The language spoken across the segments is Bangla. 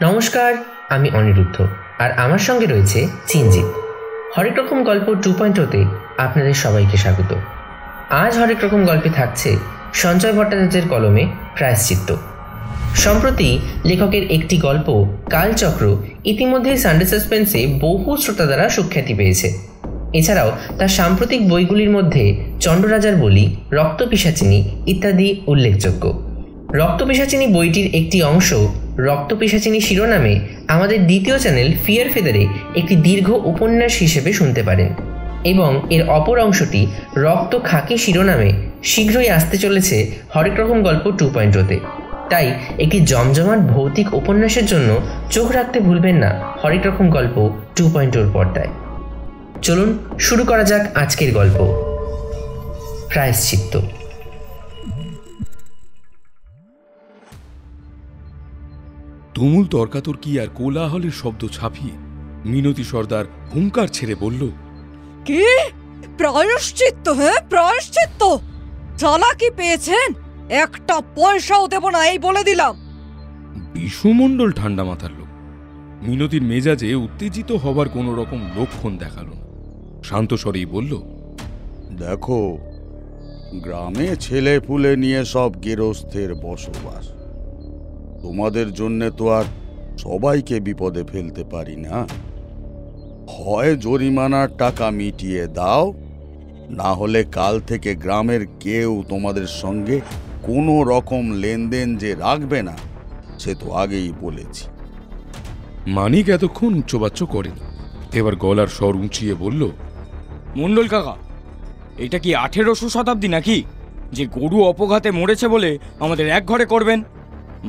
নমস্কার, আমি অনিরুদ্ধ আর আমার সঙ্গে রয়েছে চিনজিৎ। হরেক রকম গল্প 2.0-তে আপনাদের সবাইকে স্বাগত। আজ হরেক রকম গল্পে থাকছে সঞ্জয় ভট্টাচার্যের কলমে প্রায়শ্চিত্ত। সম্প্রতি লেখকের একটি গল্প কালচক্র ইতিমধ্যেই সানডে সাসপেন্সে বহু শ্রোতা দ্বারা সুখ্যাতি পেয়েছে। এছাড়াও তার সাম্প্রতিক বইগুলির মধ্যে চন্ডরাজার বলি, রক্তপিশাচিনী ইত্যাদি উল্লেখযোগ্য। রক্তপিশাচিনী বইটির একটি অংশ রক্তপিশাচিনী শিরোনামে আমাদের দ্বিতীয় চ্যানেল ফিয়ার ফেদারে একটি দীর্ঘ উপন্যাস হিসেবে শুনতে পারেন, এবং এর অপর অংশটি রক্ত খাকি শিরোনামে শীঘ্রই আসতে চলেছে হরেক রকম গল্প 2.0-তে। তাই একটি জমজমাট ভৌতিক উপন্যাসের জন্য চোখ রাখতে ভুলবেন না হরেক রকম গল্প 2.0 পর্দায়। চলুন শুরু করা যাক আজকের গল্প, প্রায়শ্চিত্ত। তুমুল তর্কাতর্কি আর কোলাহলের শব্দ ছাপিয়ে মিনতি সর্দার হুঙ্কার ছেড়ে বলল, কি প্রায়শ্চিত্ত? হ্যাঁ, প্রায়শ্চিত্ত? চালাকি পেয়েছেন? একটা পয়সাও দেব না, এই বলে দিলাম। বিশুমণ্ডল ঠান্ডা মাথার লোক। মিনতির মেজাজে উত্তেজিত হবার কোন রকম লক্ষণ দেখালো না। শান্ত স্বরেই বলল, দেখো, গ্রামে ছেলে পুলে নিয়ে সব গেরস্থের বসবাস। তোমাদের জন্য তো আর সবাইকে বিপদে ফেলতে পারি না। হয় জরিমানার টাকা মিটিয়ে দাও, না হলে কাল থেকে গ্রামের কেউ তোমাদের সঙ্গে কোনো রকম লেনদেন যে রাখবে না, সে তো আগেই বলেছি। মানিক এতক্ষণ উচ্চবাচ্য করেনি, এবার গলার স্বর উঁচিয়ে বলল, মণ্ডল কাকা, এটা কি 18শো শতাব্দী নাকি যে গরু অপঘাতে মরেছে বলে আমাদের এক ঘরে করবেন?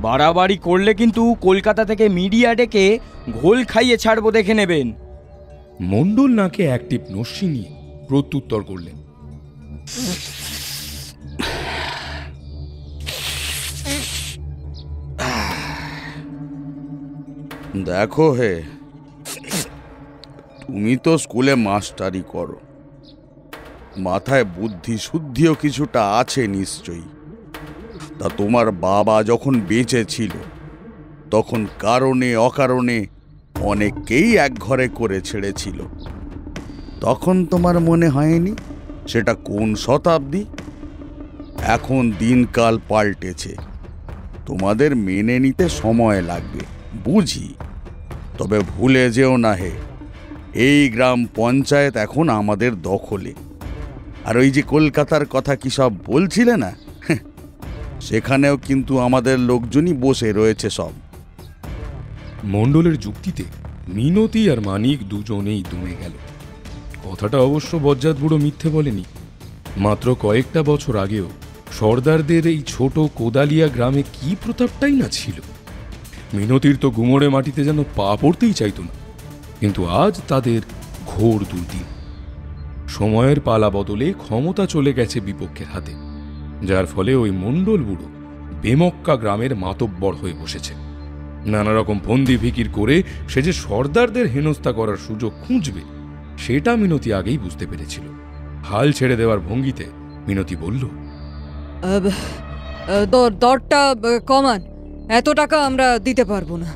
বাড়াবাড়ি করলে কিন্তু কলকাতা থেকে মিডিয়া ডেকে ঘোল খাইয়ে ছাড়বো, দেখে নেবেন। মণ্ডল নাকে অ্যাক্টিভ নস্যি নিয়ে প্রত্যুত্তর করলেন, দেখো হে, তুমি তো স্কুলে মাস্টারি করো, মাথায় বুদ্ধি শুদ্ধিও কিছুটা আছে নিশ্চয়ই। তা তোমার বাবা যখন বেঁচে ছিল তখন কারণে অকারণে অনেককেই এক ঘরে করে ছেড়েছিল। তখন তোমার মনে হয়নি সেটা কোন শতাব্দী? এখন দিনকাল পাল্টেছে, তোমাদের মেনে নিতে সময় লাগবে, বুঝি। তবে ভুলে যেও না হে, এই গ্রাম পঞ্চায়েত এখন আমাদের দখলে। আর ওই যে কলকাতার কথা কি সব বলছিলে না, সেখানেও কিন্তু আমাদের লোকজনই বসে রয়েছে সব। মণ্ডলের যুক্তিতে মিনতি আর মানিক দুজনেই দমে গেল। কথাটা অবশ্য বজ্জাত বুড়ো মিথ্যে বলেনি। মাত্র কয়েকটা বছর আগেও সর্দারদের এই ছোট কোদালিয়া গ্রামে কি প্রতাপটাই না ছিল। মিনতির তো গুমড়ে মাটিতে যেন পা পড়তেই চাইত না, কিন্তু আজ তাদের ঘোর দুর্দিন। সময়ের পালা বদলে ক্ষমতা চলে গেছে বিপক্ষের হাতে, যার ফলে ওই মণ্ডল বুড়ো বেমক্কা গ্রামের মাতব্বর হয়ে বসেছে। নানা রকম ফন্দি ফিকির করে সে যে সর্দারদের হেনস্থা করার সুযোগ খুঁজবে, সেটা মিনতি আগেই বুঝতে পেরেছিল। হাল ছেড়ে দেওয়ার ভঙ্গিতে মিনতি বলল, দরটা কমান, এত টাকা আমরা দিতে পারবো না।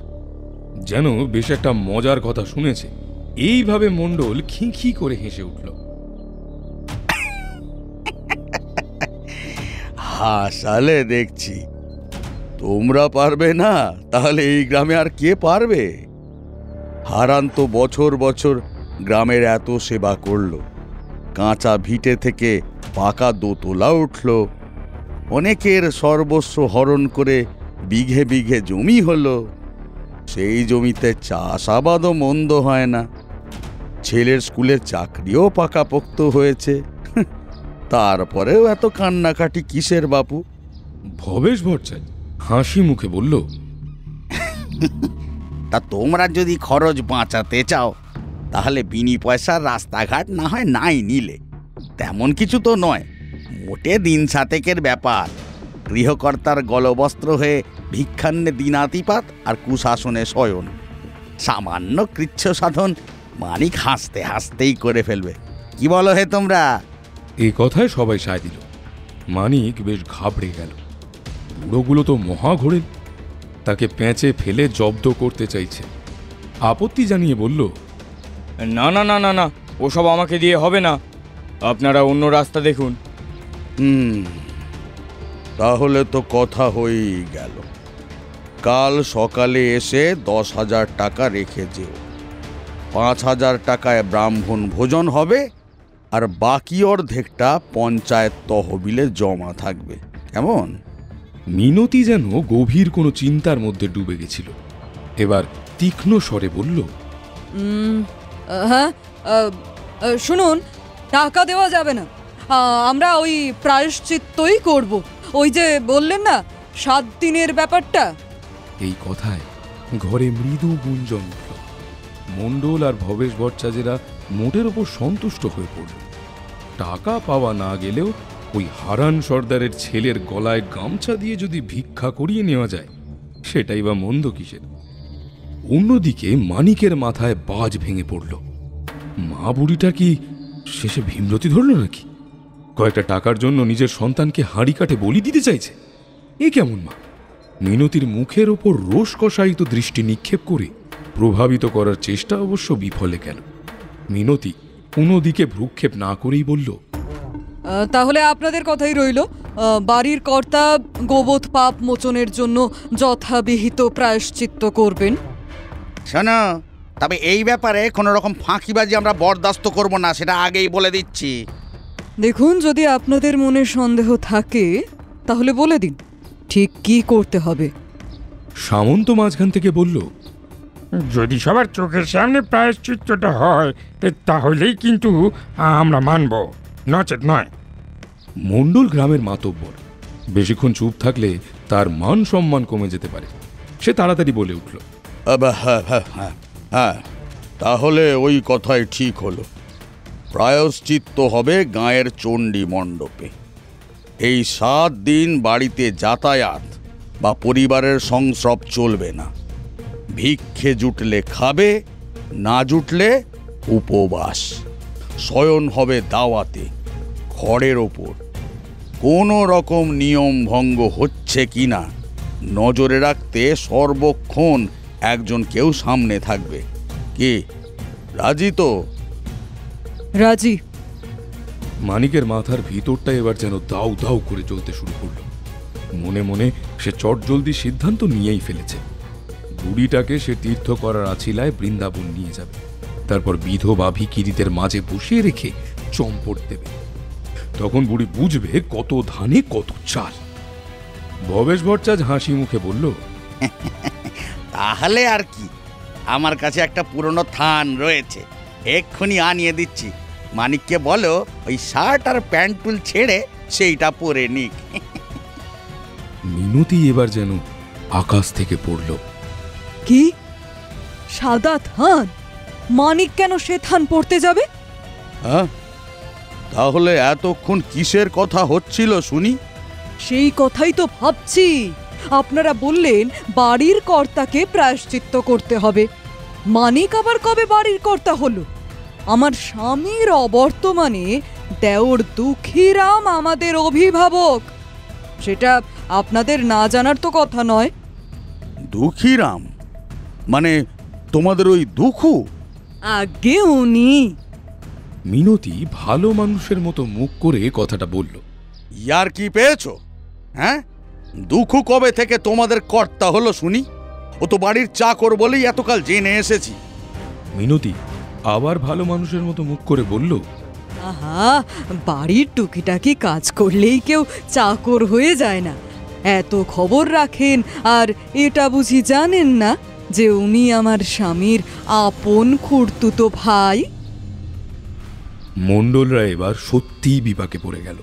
যেন বেশ একটা মজার কথা শুনেছে এইভাবে মণ্ডল খিঁখি করে হেসে উঠল। হাসালে দেখছি, তোমরা পারবে না, তাহলে এই গ্রামে আর কে পারবে? হারান তো বছর বছর গ্রামের এত সেবা করলো, কাঁচা ভিটে থেকে পাকা দোতলা উঠল, অনেকের সর্বস্ব হরণ করে বিঘে বিঘে জমি হলো। সেই জমিতে চাষাবাদও মন্দ হয় না, ছেলের স্কুলের চাকরিও পাকাপোক্ত হয়েছে। তারপরেও এত কান্নাকাটি কিসের বাপু? ভবেশ ভট্টাচার্য হাসি মুখে বলল, তা তোমরা যদি খরচ বাঁচাতে চাও, তাহলে বিনি পয়সার রাস্তাঘাট না হয় নাই নিলে। তেমন কিছু তো নয়, মোটে দিন সাতেকের ব্যাপার। গৃহকর্তার গলবস্ত্র হয়ে ভিক্ষান্নে দিনাতিপাত আর কুশাসনে শয়ন। সামান্য কৃচ্ছ সাধন মানিক হাসতে হাসতেই করে ফেলবে। কি বলো হে তোমরা? এই কথায় সবাই সায় দিল। মানিক বেশ ঘাবড়ে গেল। বুড়োগুলো তো মহা ঘোরেল, তাকে পেঁচে ফেলে জব্দ করতে চাইছে। আপত্তি জানিয়ে বলল, না না না না না, ওসব আমাকে দিয়ে হবে না, আপনারা অন্য রাস্তা দেখুন। তাহলে তো কথা হয়েই গেল। কাল সকালে এসে 10,000 টাকা রেখে যেও। 5,000 টাকায় ব্রাহ্মণ ভোজন হবে, আর বাকি অর্ধেকটা পঞ্চায়েত তহবিলে জমা থাকবে। কেমন? মিনতি যেন গভীর কোনো চিন্তার মধ্যে ডুবে গেছিল। এবার তীক্ষ্ণ স্বরে বলল, হ্যাঁ, শুনুন, টাকা দেওয়া যাবে না। আমরা ওই প্রায়শ্চিত্তই করব। ওই যে বললেন না 7 দিনের ব্যাপারটা। এই কথায় ঘরে মৃদু গুঞ্জন উঠল। মণ্ডল আর ভবেশ ভট্টাচার্যেরা মোটের ওপর সন্তুষ্ট হয়ে পড়ল। টাকা পাওয়া না গেলেও ওই হারান সর্দারের ছেলের গলায় গামছা দিয়ে যদি ভিক্ষা করিয়ে নেওয়া যায়, সেটাই বা মন্দ কিসের। অন্যদিকে মানিকের মাথায় বাজ ভেঙে পড়ল। মা বুড়িটা কি শেষে ভীমরতি ধরল নাকি? কয়েকটা টাকার জন্য নিজের সন্তানকে হাঁড়ি কাটে বলি দিতে চাইছে। এ কেমন মা? মিনতির মুখের ওপর রোষ কষায়িত দৃষ্টি নিক্ষেপ করে প্রভাবিত করার চেষ্টা অবশ্য বিফলে গেল। মিনতি কোনো দিকে ভ্রুক্ষেপ না করেই বলল, তাহলে আপনাদের কথাই রইল। বাড়ির কর্তা গোবধ পাপ মোচনের জন্য যথাবিহিত প্রায়শ্চিত্ত করবেন। শোনো, তবে এই ব্যাপারে কোনো রকম ফাঁকিবাজি আমরা বরদাস্ত করব না, সেটা আগেই বলে দিচ্ছি। দেখুন, যদি আপনাদের মনে সন্দেহ থাকে তাহলে বলে দিন ঠিক কি করতে হবে। সামন্ত মাঝখান থেকে বলল, যদি সবার চোখের সামনে প্রায়শ্চিত্তটা হয় তাহলেই কিন্তু আমরা মানব, নচেত নয়। মণ্ডল গ্রামের মাতব্বর, বেশিক্ষণ চুপ থাকলে তার মান সম্মান কমে যেতে পারে। সে তাড়াতাড়ি বলে উঠল, হ্যাঁ, তাহলে ওই কথাই ঠিক হলো। প্রায়শ্চিত্ত হবে গাঁয়ের চণ্ডী মণ্ডপে। এই 7 দিন বাড়িতে যাতায়াত বা পরিবারের সংস্রব চলবে না। ভিক্ষে জুটলে খাবে, না জুটলে উপবাস। শয়ন হবে দাওয়াতে, খড়ের ওপর। কোনো রকম নিয়ম ভঙ্গ হচ্ছে কিনা নজরে রাখতে সর্বক্ষণ একজন কেউ সামনে থাকবে। কি, রাজি তো? রাজি। মানিকের মাথার ভিতরটা এবার যেন দাউ দাউ করে চলতে শুরু করল। মনে মনে সে চটজলদি সিদ্ধান্ত নিয়েই ফেলেছে। বুড়িটাকে সে তীর্থ করার আছিলায় বৃন্দাবন নিয়ে যাবে, তারপর বিধবা ভিখিরিদের মাঝে বসিয়ে রেখে চম্পট দেবে। তখন বুড়ি বুঝবে কত ধানে কত চাল। ভবেশ ভট্টাচার্য হাসি মুখে বলল, তাহলে আর কি, আমার কাছে একটা পুরনো থান রয়েছে, এক্ষুনি আনিয়ে দিচ্ছি। মানিককে বলো ওই শার্ট আর প্যান্টুল ছেড়ে সেইটা পরে নিক। মিনতি এবার যেন আকাশ থেকে পড়ল। কি, সাদা থান? মানিক কেন সে থান পড়তে যাবে? হ্যাঁ, তাহলে এতক্ষণ কিসের কথা হচ্ছিল শুনি? সেই কথাই তো ভাবছি। আপনারা বললেন বাড়ির কর্তাকে প্রায়শ্চিত্ত করতে হবে। মানিক আবার কবে বাড়ির কর্তা হলো? আমার স্বামীর অবর্তমানে দেওর দুঃখীরাম আমাদের অভিভাবক। সেটা আপনাদের না জানার তো কথা নয়। দুঃখীরাম মানে তোমাদের ওই দুঃখু? আগে উনি। মিনতি ভালো মানুষের মতো মুখ করে কথাটা বলল। ইয়ার কি পেয়েছো? হ্যাঁ, দুঃখু কবে থেকে তোমাদের কর্তা হলো শুনি? ও তো বাড়ির চাকর বলেই এতকাল জেনে এসেছি। মিনতি আবার ভালো মানুষের মতো মুখ করে বলল, আহা, বাড়ির টুকিটাকি কাজ করলেই কেউ চাকর হয়ে যায় না। এত খবর রাখেন, আর এটা বুঝি জানেন না যে উনি আমার স্বামীর আপন খুড়তুতো ভাই? মণ্ডলরা এবার সত্যিই বিপাকে পড়ে গেল।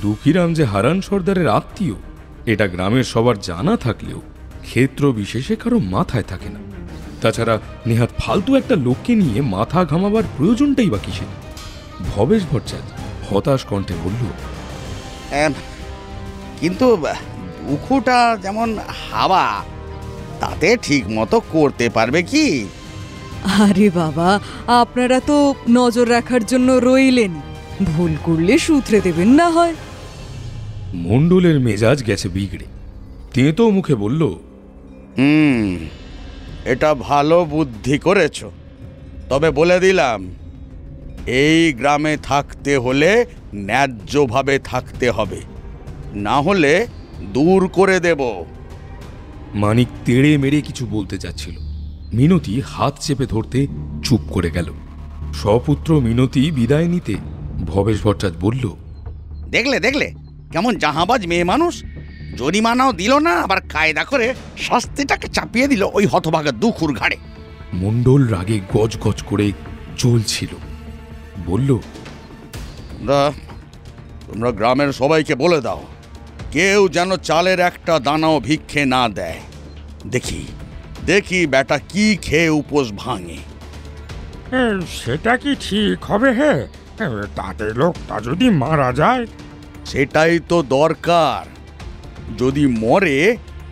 দুঃখীরাম যে হারান সর্দারের আত্মীয় এটা গ্রামের সবার জানা থাকলেও ক্ষেত্র বিশেষে কারো মাথায় থাকে না। তাছাড়া নেহাত ফালতু একটা লোককে নিয়ে মাথা ঘামাবার প্রয়োজনটাই বা কিসের? ভবেশ ভট্টাচার্য হতাশ কণ্ঠে বলল, কিন্তু দুঃখুটা যেমন হাওয়া, তাতে ঠিক মতো করতে পারবে কি? আরে বাবা, আপনারা তো নজর রাখার জন্য রইলেন, ভুল করলে শুধরে দেবেন না হয়। মণ্ডলের মেজাজ গেছে বিগড়ে। তেঁতো মুখে বলল, এটা ভালো বুদ্ধি করেছ। তবে বলে দিলাম, এই গ্রামে থাকতে হলে ন্যায্যভাবে থাকতে হবে, না হলে দূর করে দেব। মানিক তেড়ে মেরে কিছু বলতে যাচ্ছিল। মিনতি হাত চেপে ধরতে চুপ করে গেল। সপুত্র মিনতি বিদায় নিতে ভবেশ ভট্টাচ বলল, দেখলে দেখলে কেমন জাহাবাজ মেয়ে মানুষ, জরিমানাও দিল না, আবার কায়দা করে শাস্তিটাকে চাপিয়ে দিল ওই হতভাগা দুখুর ঘাড়ে। মণ্ডল রাগে গজ গজ করে জ্বলছিল। বলল, তোমরা গ্রামের সবাইকে বলে দাও, কেউ যেন চালের একটা দানাও ভিক্ষে না দেয়। দেখি দেখি বেটা কি খেয়ে উপোস ভাঙে। সেটা কি ঠিক হবে? হে, তাতে লোকটা যদি মারা যায়? সেটাই তো দরকার। যদি মরে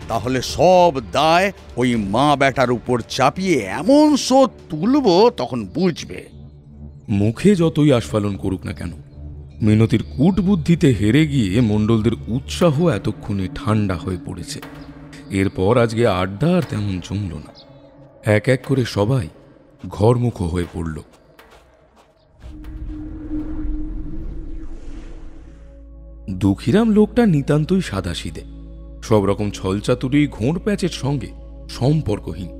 তাহলে সব দায় ওই মা বেটার উপর চাপিয়ে এমন শোধ তুলব, তখন বুঝবে। মুখে যতই আস্ফালন করুক না কেন, মিনতির কূট বুদ্ধিতে হেরে গিয়ে মণ্ডলদের উৎসাহ এতক্ষণে ঠান্ডা হয়ে পড়েছে। এরপর আজকে আড্ডা আর তেমন জমল না। এক এক করে সবাই ঘরমুখো হয়ে পড়ল। দুঃখীরাম লোকটা নিতান্তই সাদাসিদে, সব রকম ছলচাতুরি ঘোড় প্যাচের সঙ্গে সম্পর্কহীন।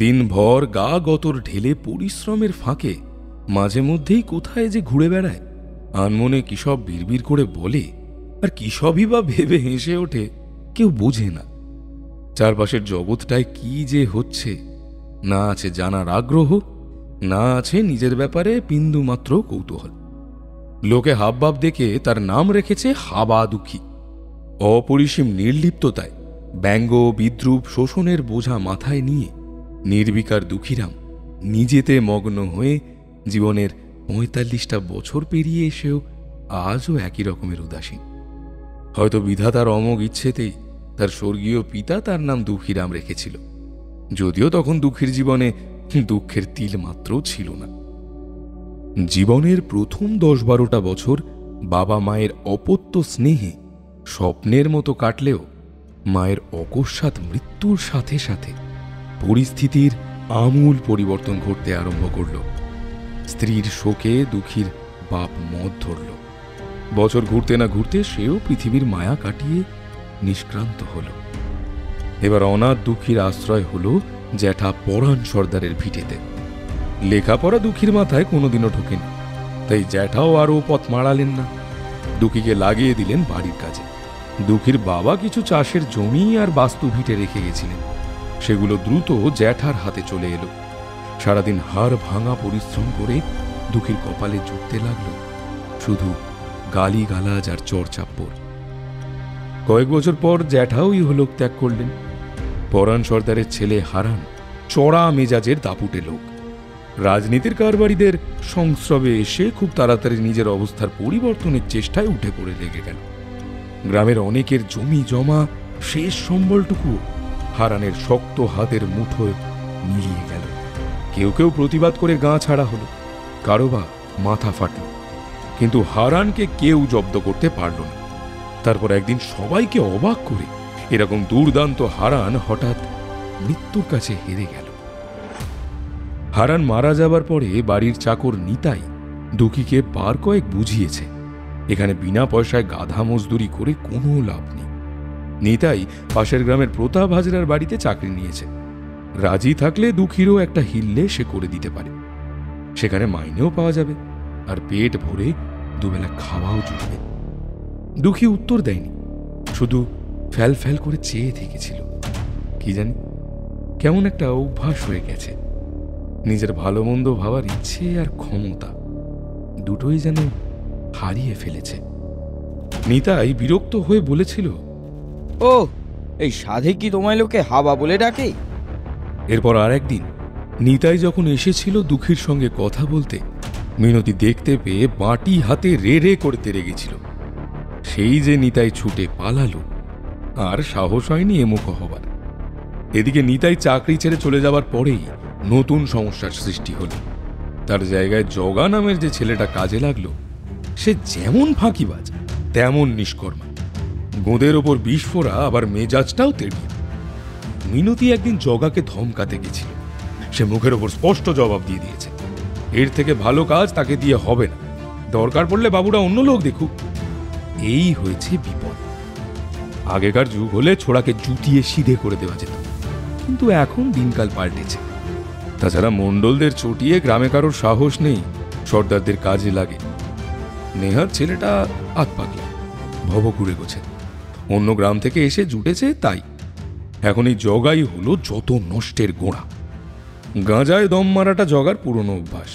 দিনভর গা গতর ঢেলে পরিশ্রমের ফাঁকে মাঝে মধ্যেই কোথায় যে ঘুরে বেড়ায়, আনমনে কি সব বিড়বিড় করে বলে আর কি সবই বা ভেবে হেসে ওঠে, কেউ বোঝে না। চারপাশের জগৎটায় কি যে হচ্ছে, না আছে জানার আগ্রহ, না আছে নিজের ব্যাপারে বিন্দুমাত্র কৌতূহল। লোকে হাবভাব দেখে তার নাম রেখেছে হাবা দুঃখী। অপরিসীম নির্লিপ্ততায় ব্যঙ্গ বিদ্রুপ শোষণের বোঝা মাথায় নিয়ে নির্বিকার দুঃখীরাম নিজেতে মগ্ন হয়ে জীবনের ৪৫টা বছর পেরিয়ে এসেও আজও একই রকমের উদাসীন। হয়তো বিধাতার অমোঘ ইচ্ছেতেই তার স্বর্গীয় পিতা তার নাম দুঃখীরাম রেখেছিল, যদিও তখন দুঃখীর জীবনে দুঃখের তিল মাত্রও ছিল না। জীবনের প্রথম ১০-১২টা বছর বাবা মায়ের অপত্য স্নেহে স্বপ্নের মতো কাটলেও মায়ের অকস্মাৎ মৃত্যুর সাথে সাথে পরিস্থিতির আমূল পরিবর্তন ঘটতে আরম্ভ করল। স্ত্রীর শোকে দুঃখীর বাপ মদ ধরল। বছর ঘুরতে না ঘুরতে সেও পৃথিবীর মায়া কাটিয়ে নিষ্ক্রান্ত হল। এবার অনাথ দুঃখীর আশ্রয় হল জ্যাঠা পরাণ সর্দারের ভিটেতে। লেখাপড়া দুঃখীর মাথায় কোনোদিনও ঢোকেনি, তাই জ্যাঠাও আর ও পথ মারালেন না। দুঃখীকে লাগিয়ে দিলেন বাড়ির কাজে। দুঃখীর বাবা কিছু চাষের জমি আর বাস্তু ভিটে রেখে গেছিলেন, সেগুলো দ্রুত জ্যাঠার হাতে চলে এলো। সারাদিন হাড় ভাঙা পরিশ্রম করে দুঃখীর কপালে জুটতে লাগলো শুধু গালিগালাজ আর চড়চাপ্পড়। কয়েক বছর পর জ্যাঠাও ইহলোক ত্যাগ করলেন। পরাণ সর্দারের ছেলে হারান চড়া মেজাজের দাপুটে লোক। রাজনীতির কারবারিদের সংস্রবে এসে খুব তাড়াতাড়ি নিজের অবস্থার পরিবর্তনের চেষ্টায় উঠে পড়ে লেগে গেল। গ্রামের অনেকের জমি জমা শেষ সম্বলটুকু হারানের শক্ত হাতের মুঠোয় মিলিয়ে গেল। কেউ কেউ প্রতিবাদ করে গা ছাড়া হলো, কারো বা মাথা ফাটল, কিন্তু হারানকে কেউ জব্দ করতে পারল না। তারপর একদিন সবাইকে অবাক করে এরকম দুর্দান্ত হারান হঠাৎ মৃত্যুর কাছে হেরে গেল। হারান মারা যাবার পরে বাড়ির চাকর নিতাই দুঃখীকে বার কয়েক বুঝিয়েছে এখানে বিনা পয়সায় গাধা মজদুরি করে কোনো লাভ নেই। নিতাই পাশের গ্রামের প্রতাপ হাজরার বাড়িতে চাকরি নিয়েছে। রাজি থাকলে দুঃখীরও একটা হিল্লে সে করে দিতে পারে। সেখানে মাইনেও পাওয়া যাবে আর পেট ভরে দুবেলা খাওয়াও জুটবে। দুঃখী উত্তর দেয়নি, শুধু ফ্যাল ফ্যাল করে চেয়ে থেকেছিল। কি জানি কেমন একটা অভ্যাস হয়ে গেছে। নিজের ভালো মন্দ ভাবার ইচ্ছে আর ক্ষমতা দুটোই যেন হারিয়ে ফেলেছে। নিতাই বিরক্ত হয়ে বলেছিল, ও এই সাধে কি তোমায় লোকে হাবা বলে ডাকে? এরপর আর একদিন নিতাই যখন এসেছিল দুঃখীর সঙ্গে কথা বলতে, মিনতি দেখতে পেয়ে বাটি হাতে রে রে করে তেড়ে গেছিল। সেই যে নিতাই ছুটে পালালো, আর সাহস হয়নি এমুখ হবার। এদিকে নিতাই চাকরি ছেড়ে চলে যাবার পরেই নতুন সমস্যার সৃষ্টি হল। তার জায়গায় জগা নামের যে ছেলেটা কাজে লাগলো, সে যেমন ফাঁকিবাজ তেমন নিষ্কর্মা। গোঁদের ওপর বিষ ফোড়া আবার মেজাজটাও তেড়িয়ে। মিনতি একদিন জগাকে ধমকাতে গেছিল, সে মুখের ওপর স্পষ্ট জবাব দিয়ে দিয়েছে, এর থেকে ভালো কাজ তাকে দিয়ে হবে না, দরকার পড়লে বাবুরা অন্য লোক দেখুক। এই হয়েছে বিপদ। আগেকার যুগ হলে ছোড়াকে জুতিয়ে সিধে করে দেওয়া যেত, কিন্তু এখন দিনকাল পাল্টেছে। তাছাড়া মণ্ডলদের চটিয়ে গ্রামে কারোর সাহস নেই, সর্দারদের কাজে লাগে। নেহার ছেলেটা আতপাগলা, ভবঘুরে গোছে, অন্য গ্রাম থেকে এসে জুটেছে তাই। এখন এই জগাই হলো যত নষ্টের গোড়া। গাঁজায় দম মারাটা জগার পুরনো অভ্যাস।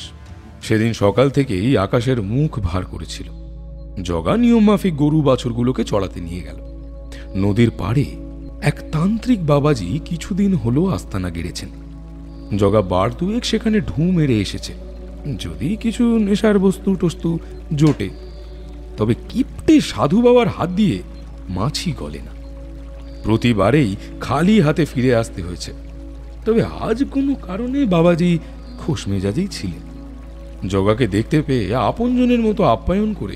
সেদিন সকাল থেকেই আকাশের মুখ ভার করেছিল। জগা নিয়ম মাফিক গরু বাছুরগুলোকে চড়াতে নিয়ে গেল। নদীর পাড়ে এক তান্ত্রিক বাবাজি কিছুদিন হলো আস্তানা গেড়েছেন। জগা বার দুয়েক সেখানে ঢু মেরে এসেছে, যদি কিছু নেশার বস্তু টস্তু জোটে। তবে কিপ্টে সাধু বাবার হাত দিয়ে মাছি গলে না, প্রতিবারেই খালি হাতে ফিরে আসতে হয়েছে। তবে আজ কোনো কারণে বাবাজি খোশ মেজাজেই ছিলেন। জগাকে দেখতে পেয়ে আপনজনের মতো আপ্যায়ন করে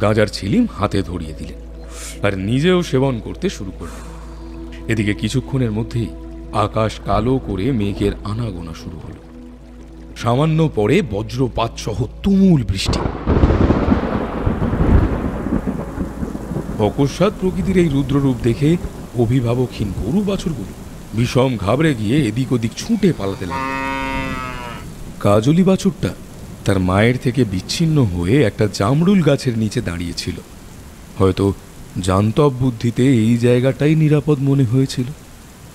গাঁজার ছিলিম হাতে ধরিয়ে দিলেন আর নিজেও সেবন করতে শুরু করলেন। এদিকে কিছুক্ষণের মধ্যেই আকাশ কালো করে মেঘের আনাগোনা শুরু হলো। সামান্য পরে বজ্রপাত সহ তুমুল বৃষ্টি। অকস্মাৎ প্রকৃতির এই রুদ্ররূপ দেখে অভিভাবকহীন গরু বাছুরগুলো বিষম ঘাবড়ে গিয়ে এদিক ওদিক ছুটে পালাতে লাগল। কাজলি বাছুরটা তার মায়ের থেকে বিচ্ছিন্ন হয়ে একটা জামরুল গাছের নিচে দাঁড়িয়েছিল। হয়তো জান্তব বুদ্ধিতে এই জায়গাটাই নিরাপদ মনে হয়েছিল।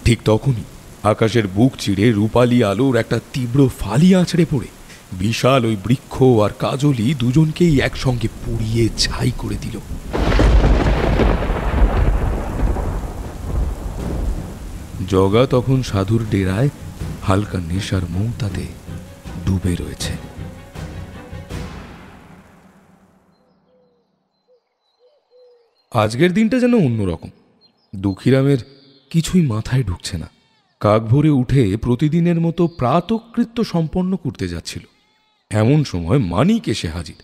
ঠিক তখনই আকাশের বুক চিড়ে রূপালী আলোর একটা তীব্র ফালি আছড়ে পড়ে বিশাল ওই বৃক্ষ আর কাজলি দুজনকেই একসঙ্গে পুড়িয়ে ছাই করে দিল। জগা তখন সাধুর ডেরায় হালকা নেশার মৌতাতে ডুবে রয়েছে। আজকের দিনটা যেন অন্যরকম। দুঃখীরামের কিছুই মাথায় ঢুকছে না। কাক ভোরে উঠে প্রতিদিনের মতো প্রাতকৃত্য সম্পন্ন করতে যাচ্ছিল, এমন সময় মানিক এসে হাজির।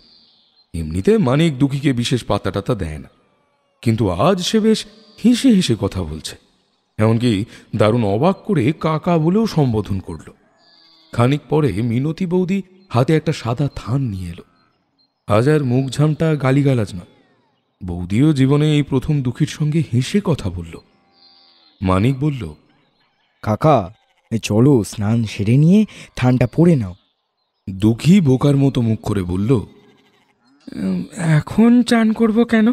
এমনিতে মানিক দুঃখীকে বিশেষ পাত্তা দেয় না, কিন্তু আজ সে বেশ হেসে হেসে কথা বলছে, এমনকি দারুণ অবাক করে কাকা বলেও সম্বোধন করল। খানিক পরে মিনতি বৌদি হাতে একটা সাদা থান নিয়ে এলো। আজ আর মুখ ঝামটা গালিগালাজ নয়, বৌদিও জীবনে এই প্রথম দুঃখীর সঙ্গে হেসে কথা বলল। মানিক বলল, কাকা চলো স্নান সেরে নিয়ে থানটা পরে নাও। দুঃখী বোকার মতো মুখ করে বলল, এখন চান করব কেন?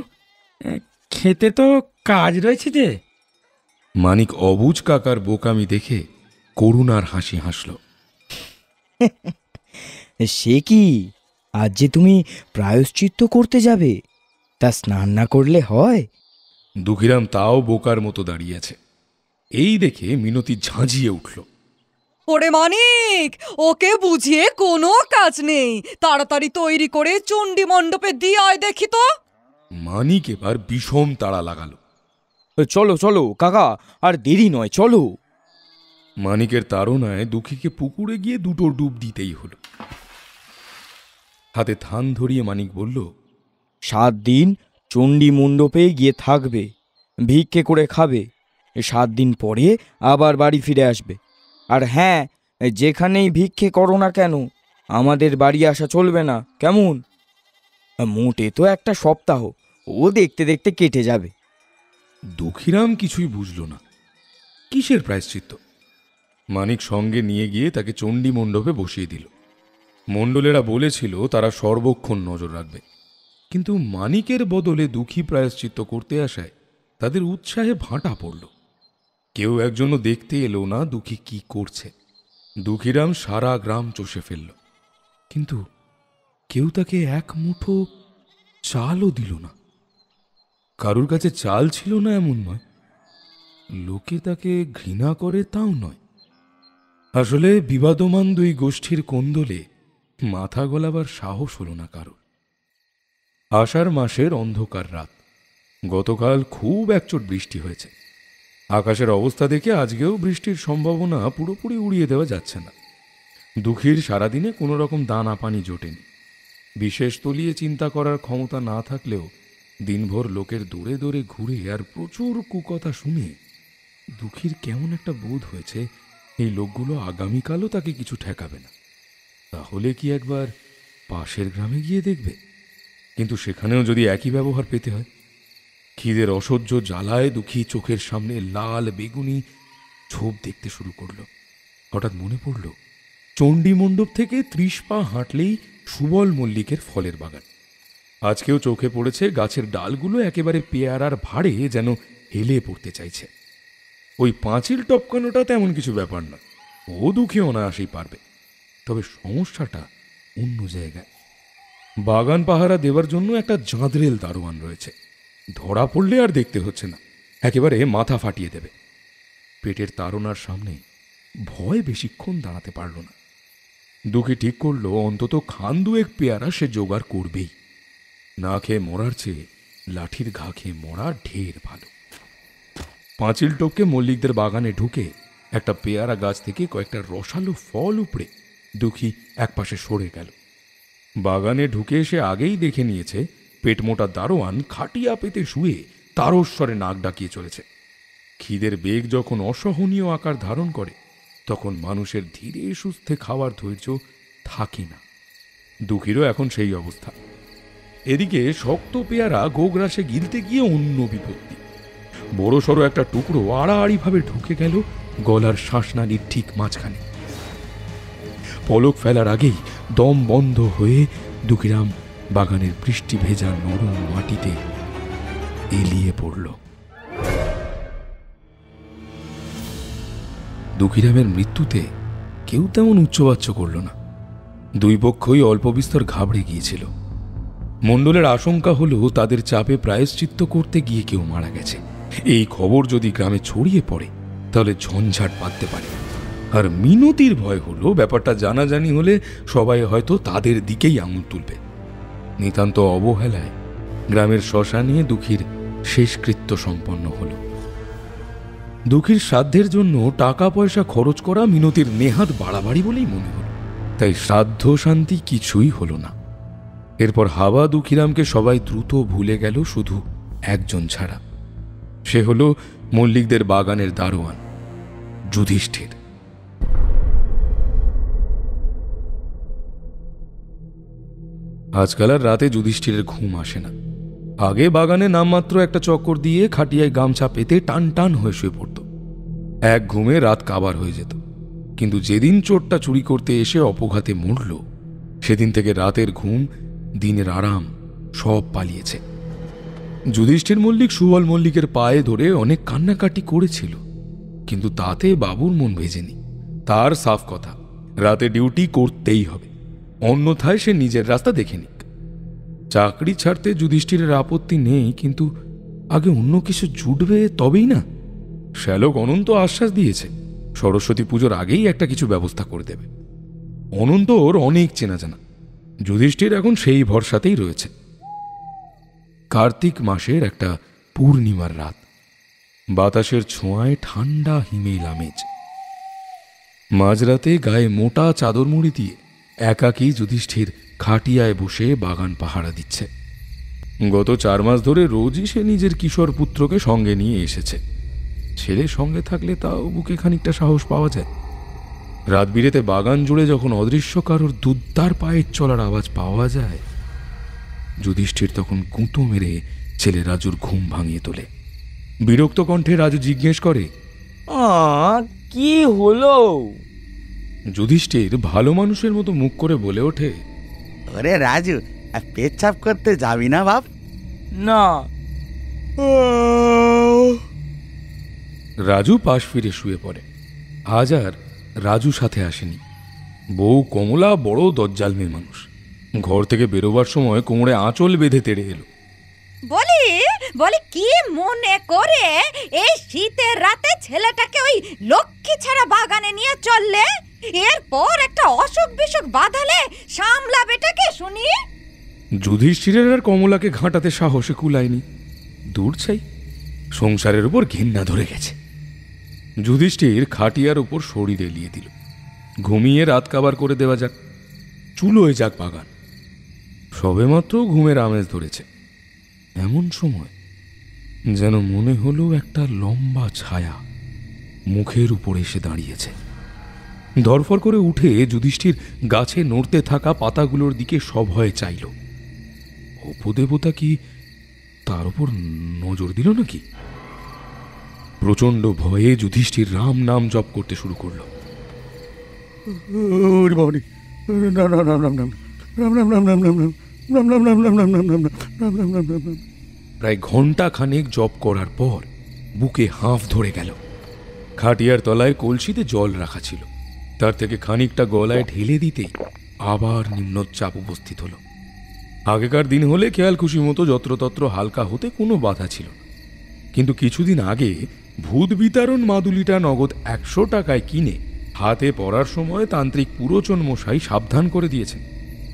খেতে তো কাজ রয়েছে যে। মানিক অবুজ কাকার বোকামি দেখে করুণার হাসি হাসল। সে কি, আজ যে তুমি প্রায়শ্চিত্ত করতে যাবে, তা স্নান না করলে হয়? দুঃখীরাম তাও বোকার মতো দাঁড়িয়ে আছে। এই দেখে মিনতি ঝাঁঝিয়ে উঠল। ওরে মানিক, ওকে বুঝিয়ে কোনো কাজ নেই, তাড়াতাড়ি তৈরি করে চণ্ডী মণ্ডপে দিয়ে আয় দেখি তো। মানিক এবার বিষম তাড়া লাগালো। চলো চলো কাকা, আর দেরি নয়, চলো। মানিকের তাড়নায় দুঃখীকে পুকুরে গিয়ে দুটো ডুব দিতেই হলো। হাতে থান ধরিয়ে মানিক বলল, 7 দিন চণ্ডী মণ্ডপে গিয়ে থাকবে, ভিক্ষে করে খাবে, 7 দিন পরে আবার বাড়ি ফিরে আসবে। আর হ্যাঁ, যেখানেই ভিক্ষে করো না কেন, আমাদের বাড়ি আসা চলবে না, কেমন? মোটে তো একটা সপ্তাহ, ও দেখতে দেখতে কেটে যাবে। দুঃখীরাম কিছুই বুঝল না। কিসের প্রায়শ্চিত্ত? মানিক সঙ্গে নিয়ে গিয়ে তাকে চণ্ডী মণ্ডপে বসিয়ে দিল। মণ্ডলেরা বলেছিল তারা সর্বক্ষণ নজর রাখবে, কিন্তু মানিকের বদলে দুঃখী প্রায়শ্চিত্ত করতে আসায় তাদের উৎসাহে ভাঁটা পড়ল। কেউ একজনও দেখতে এলো না দুঃখী কি করছে। দুঃখীরাম সারা গ্রাম চষে ফেলল, কিন্তু কেউ তাকে এক মুঠো চালও দিল না। কারুর কাছে চাল ছিল না এমন নয়, লোকে তাকে ঘৃণা করে তাও নয়। আসলে বিবাদমান দুই গোষ্ঠীর কোন্দলে মাথা গলাবার সাহস হল না কারোর। আষাঢ় মাসের অন্ধকার রাত। গতকাল খুব একচোট বৃষ্টি হয়েছে। আকাশের অবস্থা দেখে আজকেও বৃষ্টির সম্ভাবনা পুরোপুরি উড়িয়ে দেওয়া যাচ্ছে না। দুঃখীর সারাদিনে কোনো রকম দানা পানি জোটেনি। বিশেষ তলিয়ে চিন্তা করার ক্ষমতা না থাকলেও দিনভর লোকের দৌড়ে দৌড়ে ঘুরে আর প্রচুর কুকথা শুনে দুঃখীর কেমন একটা বোধ হয়েছে এই লোকগুলো আগামীকালও তাকে কিছু ঠেকাবে না। তাহলে কি একবার পাশের গ্রামে গিয়ে দেখবে? কিন্তু সেখানেও যদি একই ব্যবহার পেতে হয়। খিদের অসহ্য জ্বালায় দুঃখী চোখের সামনে লাল বেগুনি ছোপ দেখতে শুরু করলো। হঠাৎ মনে পড়ল চণ্ডী মণ্ডপ থেকে 30 পা হাঁটলেই সুবল মল্লিকের ফলের বাগান। আজকেও চোখে পড়েছে গাছের ডালগুলো একেবারে পেয়ারার ভাড়ে যেন হেলে পড়তে চাইছে। ওই পাঁচিল টপকানোটা তেমন কিছু ব্যাপার না, ও দুঃখী অনায়াসেই পারবে। তবে সমস্যাটা অন্য জায়গায়। বাগান পাহারা দেওয়ার জন্য একটা জাঁদরেল দারোয়ান রয়েছে। ধরা পড়লে আর দেখতে হচ্ছে না, একেবারে মাথা ফাটিয়ে দেবে। পেটের তাড়নার সামনে ভয় বেশিক্ষণ দাঁড়াতে পারল না। দুঃখী ঠিক করল অন্তত খান দুয়েক পেয়ারা সে জোগাড় করবেই। না খেয়ে মরার চেয়ে লাঠির ঘা খেয়ে মরা ঢের ভালো। পাঁচিল টপকে মল্লিকদের বাগানে ঢুকে একটা পেয়ারা গাছ থেকে কয়েকটা রসালো ফল উপড়ে দুঃখী একপাশে সরে গেল। বাগানে ঢুকে এসে আগেই দেখে নিয়েছে পেটমোটা দারোয়ান খাটিয়া পেতে শুয়ে তারস্বরে নাক ডাকিয়ে চলেছে। খিদের বেগ যখন অসহনীয় আকার ধারণ করে তখন মানুষের ধীরে সুস্থে খাওয়ার ধৈর্য থাকে না। দুঃখীরও এখন সেই অবস্থা। এদিকে শক্ত পেয়ারা গোগ্রাসে গিলতে গিয়ে অন্য বিপত্তি। বড় সড়ো একটা টুকরো আড়াআড়িভাবে ঢুকে গেল গলার শ্বাসনালীর ঠিক মাঝখানে। পলক ফেলার আগেই দম বন্ধ হয়ে দুঃখীরাম বাগানের বৃষ্টি ভেজা নরম মাটিতে এলিয়ে পড়ল। দুঃখীরামের মৃত্যুতে কেউ তেমন উচ্চবাচ্য করল না। দুই পক্ষই অল্প বিস্তর ঘাবড়ে গিয়েছিল। মণ্ডলের আশঙ্কা হলো তাদের চাপে প্রায়শ্চিত্ত করতে গিয়ে কেউ মারা গেছে। এই খবর যদি গ্রামে ছড়িয়ে পড়ে তাহলে ঝঞ্ঝাট বাঁধতে পারে। আর মিনতির ভয় হলো ব্যাপারটা জানাজানি হলে সবাই হয়তো তাদের দিকেই আঙুল তুলবে। নিতান্ত অবহেলায় গ্রামের শ্মশানে দুঃখীর শেষকৃত্য সম্পন্ন হল। দুঃখীর শ্রাদ্ধের জন্য টাকা পয়সা খরচ করা মিনতির নেহাত বাড়াবাড়ি বলেই মনে হল। তাই শ্রাদ্ধ শান্তি কিছুই হল না। এরপর হাওয়া দুঃখীরামকে সবাই দ্রুত ভুলে গেল, শুধু একজন ছাড়া। সে হল মল্লিকদের বাগানের দারোয়ান যুধিষ্ঠির। আজকাল আর রাতে যুধিষ্ঠিরের ঘুম আসে না। আগে বাগানে নামমাত্র একটা চক্কর দিয়ে খাটিয়ায় গামছা পেতে টান টান হয়ে শুয়ে পড়ত। এক ঘুমে রাত কাবার হয়ে যেত। কিন্তু যেদিন চোরটা চুরি করতে এসে অপঘাতে মরল সেদিন থেকে রাতের ঘুম, দিনের আরাম সব পালিয়েছে। যুধিষ্ঠির মল্লিক সুবল মল্লিকের পায়ে ধরে অনেক কান্নাকাটি করেছিল, কিন্তু তাতে বাবুর মন ভেজেনি। তার সাফ কথা, রাতে ডিউটি করতেই হবে, অন্যথায় সে নিজের রাস্তা দেখে নিক। চাকরি ছাড়তে যুধিষ্ঠিরের আপত্তি নেই, কিন্তু আগে অন্য কিছু জুটবে তবেই না। শ্যালক অনন্ত আশ্বাস দিয়েছে সরস্বতী পুজোর আগেই একটা কিছু ব্যবস্থা করে দেবে। অনন্ত ওর অনেক চেনা জানা। যুধিষ্ঠির এখন সেই ভরসাতেই রয়েছে। কার্তিক মাসের একটা পূর্ণিমার রাত। বাতাসের ছোঁয়ায় ঠান্ডা হিমেল আমেজ। মাঝরাতে গায়ে মোটা চাদর মুড়ি দিয়ে একাকী যুধিষ্ঠির খাটিয়ায় বসে বাগান পাহারা দিচ্ছে। গত 4 মাস ধরে রোজই সে নিজের কিশোর পুত্রকে সঙ্গে নিয়ে এসেছে। ছেলে সঙ্গে থাকলে তাও বুকে খানিকটা সাহস পাওয়া যায়। রাত বিরেতে বাগান জুড়ে যখন অদৃশ্য কারোর দুদ্দার পায়ের চলার আওয়াজ পাওয়া যায়, যুধিষ্ঠির তখন গুঁতো মেরে ছেলে রাজুর ঘুম ভাঙিয়ে তোলে। বিরক্ত কণ্ঠে রাজু জিজ্ঞেস করে, কি হলো? যুধিষ্ঠির ভালো মানুষের মতো মুখ করে বলে ওঠে, ওরে রাজু, পেচ্ছাপ করতে যাবি না বাপ? না। রাজু পাশ ফিরে শুয়ে পড়ে। আজ আর রাজু সাথে আসেনি। বউ কমলা বড় দজ্জাল মেয়ে মানুষ। ঘর থেকে বেরোবার সময় কোমরে আঁচল বেঁধে তেড়ে এলো। বলি কি মনে করে এই শীতের রাতে ছেলেটাকে ওই লক্ষ্মী ছাড়া বাগানে নিয়ে চললে? এরপর একটা অসুখ বিসুখ বাঁধালে সামলাবেটাকে শুনি। যুধিষ্ঠিরের আর কমলাকে ঘাঁটাতে সাহসে কুলায়নি। দূর চাই, সংসারের উপর ঘেন্না ধরে গেছে। যুধিষ্ঠির খাটিয়ার উপর শরীর এলিয়ে দিল। ঘুমিয়ে রাত কাবার করে দেওয়া যাক, চুলোয় যাক বাগান। সবেমাত্র ঘুমের আমেজ ধরেছে, এমন সময় যেন মনে হলো একটা লম্বা ছায়া মুখের উপর এসে দাঁড়িয়েছে। ধরফর করে উঠে যুধিষ্ঠির গাছে নড়তে থাকা পাতাগুলোর দিকে সভয়ে চাইল। অপদেবতা কি তার উপর নজর দিল নাকি? প্রচন্ড ভয়ে যুধিষ্ঠির রাম নাম জপ করতে শুরু করলো। প্রায় ঘন্টা খানেক জপ করার পর বুকে হাঁফ ধরে গেল। খাটিয়ার তলায় কলসিতে জল রাখা ছিল, তার থেকে খানিকটা গলায় ঢেলে দিতেই আবার নিম্নচাপ উপস্থিত হলো। আগেকার দিন হলে খেয়াল খুশি মতো যত্রতত্র হালকা হতে কোনো বাধা ছিল না, কিন্তু কিছুদিন আগে ভূত বিতরণ মাদুলিটা নগদ 100 টাকায় কিনে হাতে পড়ার সময় তান্ত্রিক পুরোচন মশাই সাবধান করে দিয়েছেন,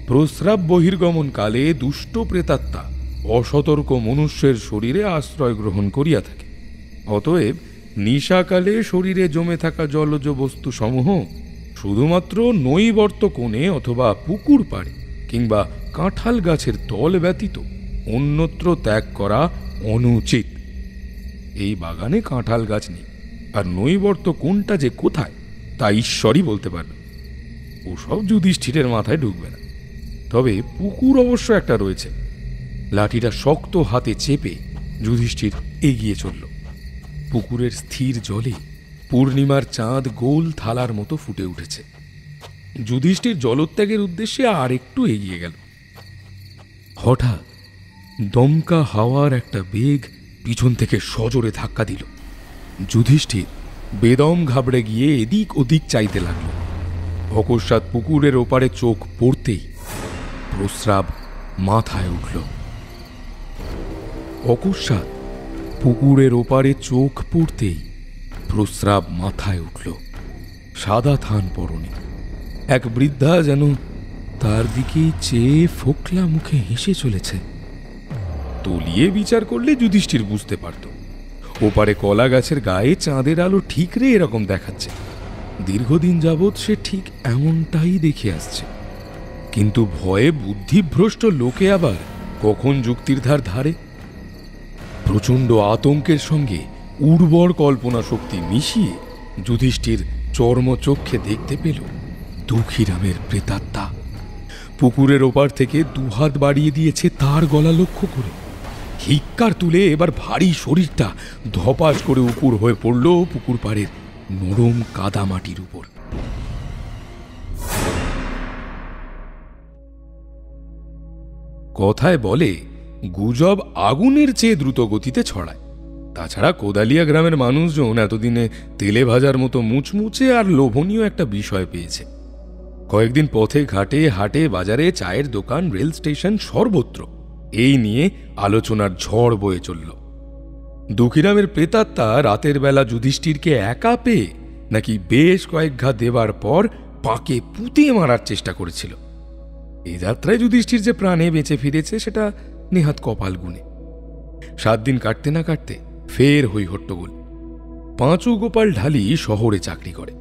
প্রস্রাব বহির্গমন কালে দুষ্ট প্রেতাত্মা অসতর্ক মনুষ্যের শরীরে আশ্রয় গ্রহণ করিয়া থাকে। অতএব নিশাকালে শরীরে জমে থাকা জলজ বস্তু সমূহ শুধুমাত্র নৈবর্ত কোণে অথবা পুকুর পাড়ে কিংবা কাঁঠাল গাছের তল ব্যতীত অন্যত্র ত্যাগ করা অনুচিত। এই বাগানে কাঁঠাল গাছ নেই, আর নৈবর্ত কোনটা যে কোথায় তা ঈশ্বরই বলতে পারবে। ওসব যুধিষ্ঠিরের মাথায় ঢুকবে না। তবে পুকুর অবশ্য একটা রয়েছে। লাঠিটা শক্ত হাতে চেপে যুধিষ্ঠির এগিয়ে চলল। পুকুরের স্থির জলে পূর্ণিমার চাঁদ গোল থালার মতো ফুটে উঠেছে। যুধিষ্ঠির জলত্যাগের উদ্দেশ্যে আর একটু এগিয়ে গেল। হঠাৎ দমকা হাওয়ার একটা বেগ পিছন থেকে সজোরে ধাক্কা দিল। যুধিষ্ঠির বেদম ঘাবড়ে গিয়ে এদিক ওদিক চাইতে লাগল। অকস্মাৎ পুকুরের ওপারে চোখ পড়তেই প্রস্রাব মাথায় উঠল। অকস্মাৎ পুকুরের ওপারে চোখ পড়তেই প্রস্রাব মাথায় উঠল। সাদা থান পরনে এক বৃদ্ধা যেন তার দিকেই চেয়ে ফোকলা মুখে হেসে চলেছে। তলিয়ে বিচার করলে যুধিষ্ঠির বুঝতে পারত ওপারে কলা গাছের গায়ে চাঁদের আলো ঠিকরে এরকম দেখাচ্ছে। দীর্ঘদিন যাবৎ সে ঠিক এমনটাই দেখে আসছে। কিন্তু ভয়ে বুদ্ধিভ্রষ্ট লোকে আবার কখন যুক্তির ধার ধারে? প্রচণ্ড আতঙ্কের সঙ্গে উর্বর কল্পনা শক্তি মিশিয়ে যুধিষ্ঠির চর্মচক্ষে দেখতে পেল দুঃখীরামের প্রেতাত্মা পুকুরের ওপার থেকে দুহাত বাড়িয়ে দিয়েছে তার গলা লক্ষ্য করে। হিক্কার তুলে এবার ভারী শরীরটা ধপাস করে উপুর হয়ে পড়ল পুকুর পাড়ের নরম কাদামাটির উপর। কথায় বলে গুজব আগুনের চেয়ে দ্রুত গতিতে ছড়ায়। তাছাড়া কোদালিয়া গ্রামের মানুষজন এতদিনে তেলে ভাজার মতো মুচমুচে আর লোভনীয় একটা বিষয় পেয়েছে। কয়েকদিন পথে ঘাটে হাটে বাজারে চায়ের দোকান রেল স্টেশন সর্বত্র এই নিয়ে আলোচনার ঝড় বয়ে চলল। দুঃখীরামের প্রেতাত্মা রাতের বেলা যুধিষ্ঠিরকে একা পেয়ে নাকি বেশ কয়েক ঘা দেবার পর পাকে পুঁতে মারার চেষ্টা করেছিল। এই যাত্রায় যুধিষ্ঠির যে প্রাণে বেঁচে ফিরেছে সেটা নেহাত কপাল গুণে। 7 দিন কাটতে না কাটতে ফের হই হট্টগোল। পাঁচু গোপাল ঢালি শহরে চাকরি করে।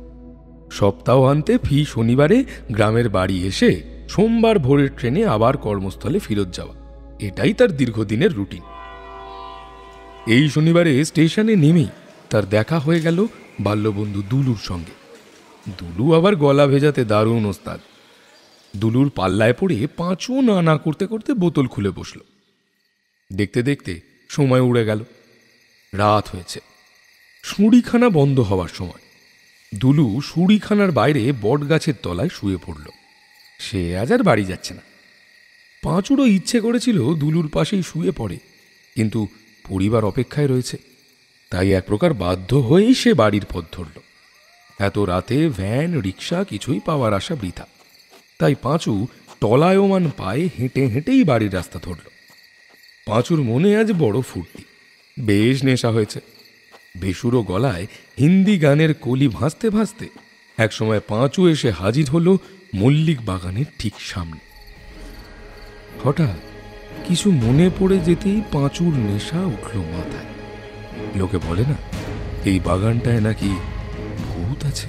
সপ্তাহান্তে ফি শনিবারে গ্রামের বাড়ি এসে সোমবার ভোরের ট্রেনে আবার কর্মস্থলে ফিরত যাওয়া, এটাই তার দীর্ঘদিনের রুটিন। এই শনিবারে স্টেশনে নেমেই তার দেখা হয়ে গেল বাল্যবন্ধু দুলুর সঙ্গে। দুলু আবার গলা ভেজাতে দারুণ ওস্তাদ। দুলুর পাল্লায় পড়ে পাঁচু না করতে করতে বোতল খুলে বসল। দেখতে দেখতে সময় উড়ে গেল। রাত হয়েছে। শুঁড়িখানা বন্ধ হওয়ার সময়। দুলু শুঁড়িখানার বাইরে বট গাছের তলায় শুয়ে পড়ল। সে আজ আর বাড়ি যাচ্ছে না। পাঁচুরও ইচ্ছে করেছিল দুলুর পাশেই শুয়ে পড়ে, কিন্তু পরিবার অপেক্ষায় রয়েছে, তাই এক প্রকার বাধ্য হয়েই সে বাড়ির পথ ধরল। এত রাতে ভ্যান রিক্সা কিছুই পাওয়ার আশা বৃথা, তাই পাঁচু টলায়মান পায়ে হেঁটে হেঁটেই বাড়ির রাস্তা ধরল। পাঁচুর মনে আজ বড় ফুর্তি, বেশ নেশা হয়েছে। বেসুরো গলায় হিন্দি গানের কলি ভাসতে ভাসতে একসময় পাঁচু এসে হাজির হলো মল্লিক বাগানের ঠিক সামনে। হঠাৎ কিছু মনে পড়ে যেতেই পাঁচুর নেশা উঠল মাথায়। লোকে বলে না এই বাগানটায় নাকি ভূত আছে।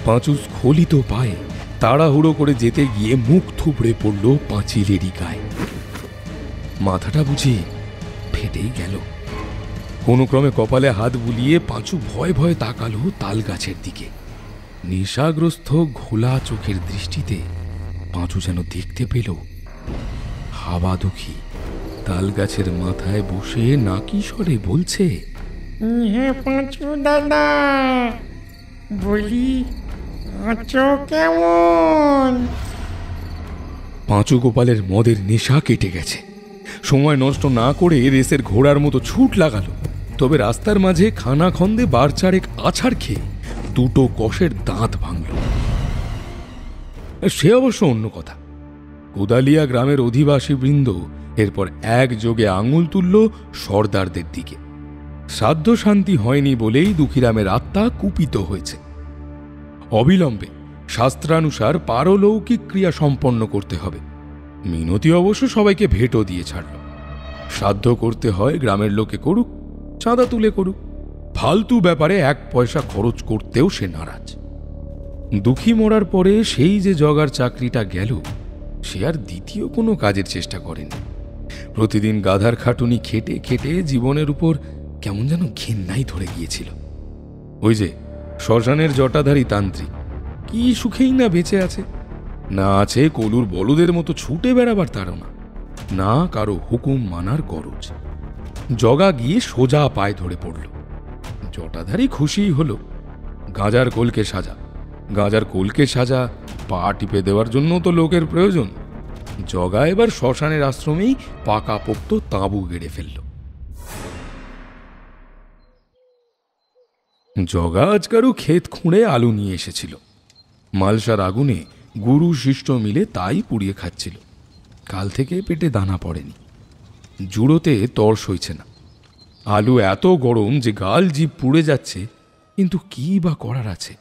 পাঁচু স্খলিত পায়ে তাড়াহুড়ো করে যেতে গিয়ে মুখ থুবড়ে পড়ল পাঁচিলেরই গায়ে। মাথাটা বুঝি ফেটেই গেল। কোনো ক্রমে কপালে হাত বুলিয়ে পাঁচু ভয় ভয়ে তাকালো তাল গাছের দিকে। নেশাগ্রস্ত ঘোলা চোখের দৃষ্টিতে পাঁচু যেন দেখতে পেল হাওয়া দুঃখী তাল গাছের মাথায় বসে নাকি স্বরে বলছে, হে পাঁচু দাদা, বলি আছো কেমন? পাঁচু গোপালের মদের নেশা কেটে গেছে। সময় নষ্ট না করে রেসের ঘোড়ার মতো ছুট লাগালো। তবে রাস্তার মাঝে খানা খন্দে বার চারেক আছাড় খেয়ে দুটো কষের দাঁত ভাঙল। সে অবশ্য অন্য কথা। কোদালিয়া গ্রামের অধিবাসী বৃন্দ এরপর একযোগে আঙুল তুলল সর্দারদের দিকে। সাধ্য শান্তি হয়নি বলেই দুঃখীরামের আত্মা কুপিত হয়েছে। অবিলম্বে শাস্ত্রানুসার পারলৌকিক ক্রিয়া সম্পন্ন করতে হবে। মিনতি অবশ্য সবাইকে ভেটো দিয়ে ছাড়ল। সাধ্য করতে হয় গ্রামের লোকে করুক, চাঁদা তুলে করুক, ফালতু ব্যাপারে এক পয়সা খরচ করতেও সে নারাজ। দুঃখী মরার পরে সেই যে জগার চাকরিটা গেল, সে আর দ্বিতীয় কোনো কাজের চেষ্টা করেনি। প্রতিদিন গাধার খাটুনি খেটে খেটে জীবনের উপর কেমন যেন ঘেন্নাই ধরে গিয়েছিল। ওই যে শ্মশানের জটাধারী তান্ত্রিক, কি সুখেই না বেঁচে আছে। না আছে কলুর বলদের মতো ছুটে বেড়াবার তাড়না, না কারো হুকুম মানার গরজ। জগা গিয়ে সোজা পায়ে ধরে পড়ল। জটাধারী খুশিই হল। গাঁজার কোলকে সাজা, গাঁজার কোলকে সাজা পা টিপে দেওয়ার জন্য তো লোকের প্রয়োজন। জগা এবার শ্মশানের আশ্রমেই পাকাপোক্ত তাঁবু গেড়ে ফেলল। জগা আজ কারো ক্ষেত খুঁড়ে আলু নিয়ে এসেছিল। মালসার আগুনে গুরু শিষ্য মিলে তাই পুড়িয়ে খাচ্ছিল। কাল থেকে পেটে দানা পড়েনি, জুড়োতে তর সইছে না। আলু এত গরম যে গাল জিভ পুড়ে যাচ্ছে, কিন্তু কি বা করার আছে?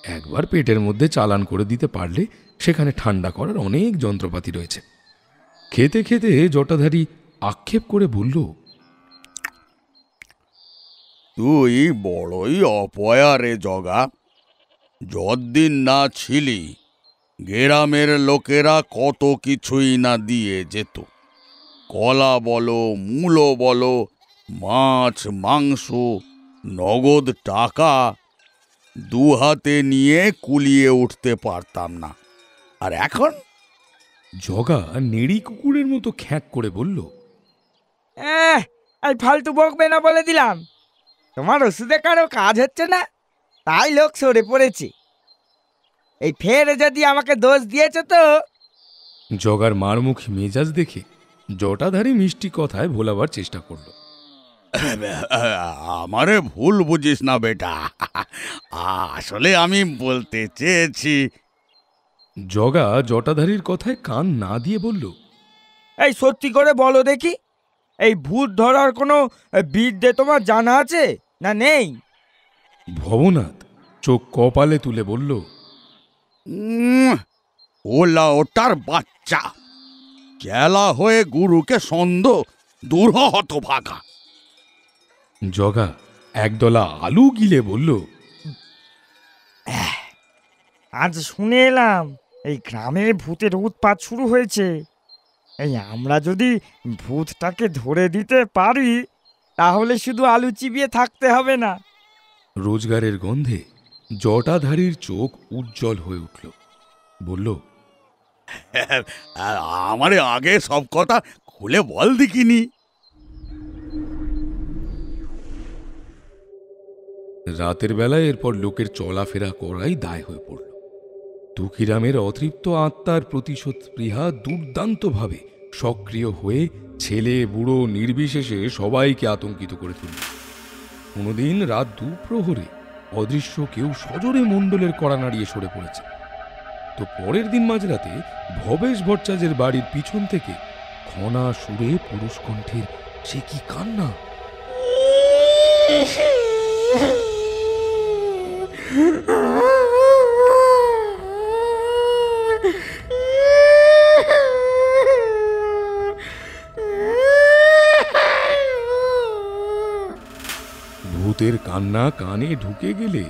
একবার পেটের মধ্যে চালান করে দিতে পারলে সেখানে ঠান্ডা করার অনেক যন্ত্রপাতি রয়েছে। খেতে খেতে জটাধারী আক্ষেপ করে বলল, তুই বড়ই অপয়া রে জগা। যতদিন না ছিলি গ্রামের লোকেরা কত কিছুই না দিয়ে যেত। কলা বলো, মূলো বলো, মাছ মাংস, নগদ টাকা দু হাতে নিয়ে কুলিয়ে উঠতে পারতাম না। আর এখন জগা নেড়ি কুকুরের মতো খ্যাঁক করে বলল, এই ফালতু বকবে না বলে দিলাম। তোমার ওষুধে কারো কাজ হচ্ছে না, তাই লোক সরে পড়েছে। এই ফের যদি আমাকে দোষ দিয়েছে তো। জগার মারমুখী মেজাজ দেখে জটাধারী মিষ্টি কথায় ভোলাবার চেষ্টা করল। আমারে ভুল বুঝিস না বেটা, আসলে আমি বলতে চেয়েছি। জগা জটাধারীর কথায় কান না দিয়ে বলল, এই সত্যি করে বলো দেখি, এই ভূত ধরার কোনো বিদ্যে তোমার জানা আছে না নেই? ভবনাথ চোখ কপালে তুলে বলল, ওলা ওটার বাচ্চা, চেলা হয়ে গুরুকে সন্দেহ দূর হত ভাগা। জগা একদলা আলু গিলে বলল, আজ শুনে এলাম এই গ্রামে ভূতের উৎপাত শুরু হয়েছে। এই আমরা যদি ভূতটাকে ধরে দিতে পারি, তাহলে শুধু আলু চিবিয়ে থাকতে হবে না। রোজগারের গন্ধে জটাধারীর চোখ উজ্জ্বল হয়ে উঠল। বলল, আমারে আগে সব কথা খুলে বল দেখিনি। রাতের বেলায় এরপর লোকের চলাফেরা করাই দায় হয়ে পড়ল। দুঃখীরামের অতৃপ্ত আত্মার প্রতিশোধ স্পৃহা দুর্দান্তভাবে সক্রিয় হয়ে ছেলে বুড়ো নির্বিশেষে সবাইকে আতঙ্কিত করে তুলল। কোনোদিন রাত দুপ্রহরে অদৃশ্য কেউ সজোরে মণ্ডলের কড়া নাড়িয়ে সরে পড়েছে। তো পরের দিন মাঝরাতে ভবেশ ভট্টাচার্যের বাড়ির পিছন থেকে খনা সুরে পুরুষ কণ্ঠের সে কি কান্না! ভূতের কান্না কানে ঢুকে গেলে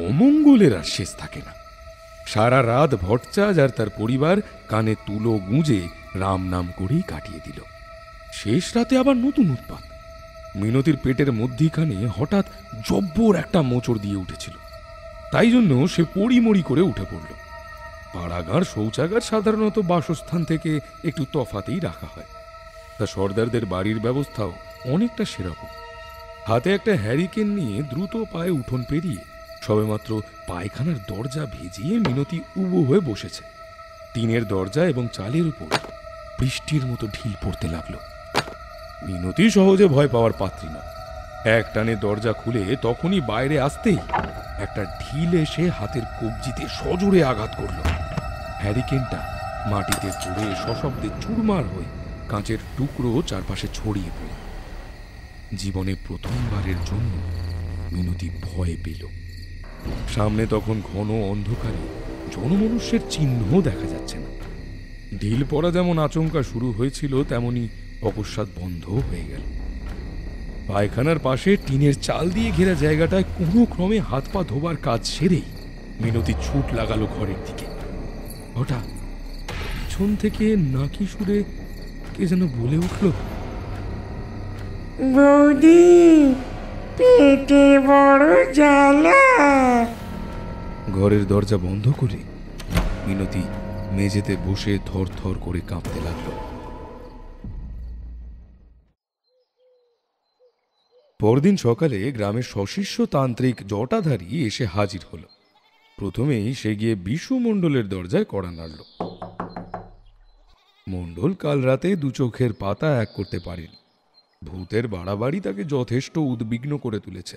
অমঙ্গলের আর শেষ থাকে না। সারা রাত ভট্টাচার্য আর তার পরিবার কানে তুলো গুঁজে রাম নাম করেই কাটিয়ে দিল। শেষ রাতে আবার নতুন উৎপাত। মিনতির পেটের মধ্যিখানে হঠাৎ জব্বর একটা মোচড় দিয়ে উঠেছিল। তাই জন্য সে পড়িমড়ি করে উঠে পড়ল। পাড়াগার শৌচাগার সাধারণত বাসস্থান থেকে একটু তফাতেই রাখা হয়। তা সর্দারদের বাড়ির ব্যবস্থাও অনেকটা সেরকম। হাতে একটা হ্যারিকেন নিয়ে দ্রুত পায়ে উঠোন পেরিয়ে সবেমাত্র পায়খানার দরজা ভেজিয়ে মিনতি উবু হয়ে বসেছে। টিনের দরজা এবং চালের উপর বৃষ্টির মতো ঢিল পড়তে লাগলো। মিনতি সহজে ভয় পাওয়ার পাত্রী নয়। এক টানে দরজা খুলে তখনই বাইরে আসতেই একটা ঢিল এসে হাতের কবজিতে সজোরে আঘাত করল। হ্যারিকেনটা মাটিতে পড়ে সশব্দে চুরমার হয়ে কাঁচের টুকরো চারপাশে ছড়িয়ে পড়ল। জীবনে প্রথমবারের জন্য মিনতি ভয় পেল। সামনে তখন ঘন অন্ধকারে জনমনুষ্যের চিহ্ন দেখা যাচ্ছে না। ঢিল পড়া যেমন আচমকা শুরু হয়েছিল, তেমনি অকস্মাৎ বন্ধ হয়ে গেল। পায়খানার পাশে টিনের চাল দিয়ে ঘেরা জায়গাটায় কোনো ক্রমে হাত পা ধোবার কাজ সেরেই মিনতি ছুট লাগালো ঘরের দিকে। হঠাৎ পিছন থেকে নাকি সুরে কে যেন বলে উঠল, বৌদি, পেটে বড় জ্বালা। ঘরের দরজা বন্ধ করে মিনতি মেঝেতে বসে থর থর করে কাঁপতে লাগলো। পরদিন সকালে গ্রামের সশিষ্য তান্ত্রিক জটাধারী এসে হাজির হলো। প্রথমেই সে গিয়ে বিশু মণ্ডলের দরজায় কড়া নাড়ল। মণ্ডল কাল রাতে দু চোখের পাতা এক করতে পারেনি। ভূতের বাড়াবাড়ি তাকে যথেষ্ট উদ্বিগ্ন করে তুলেছে।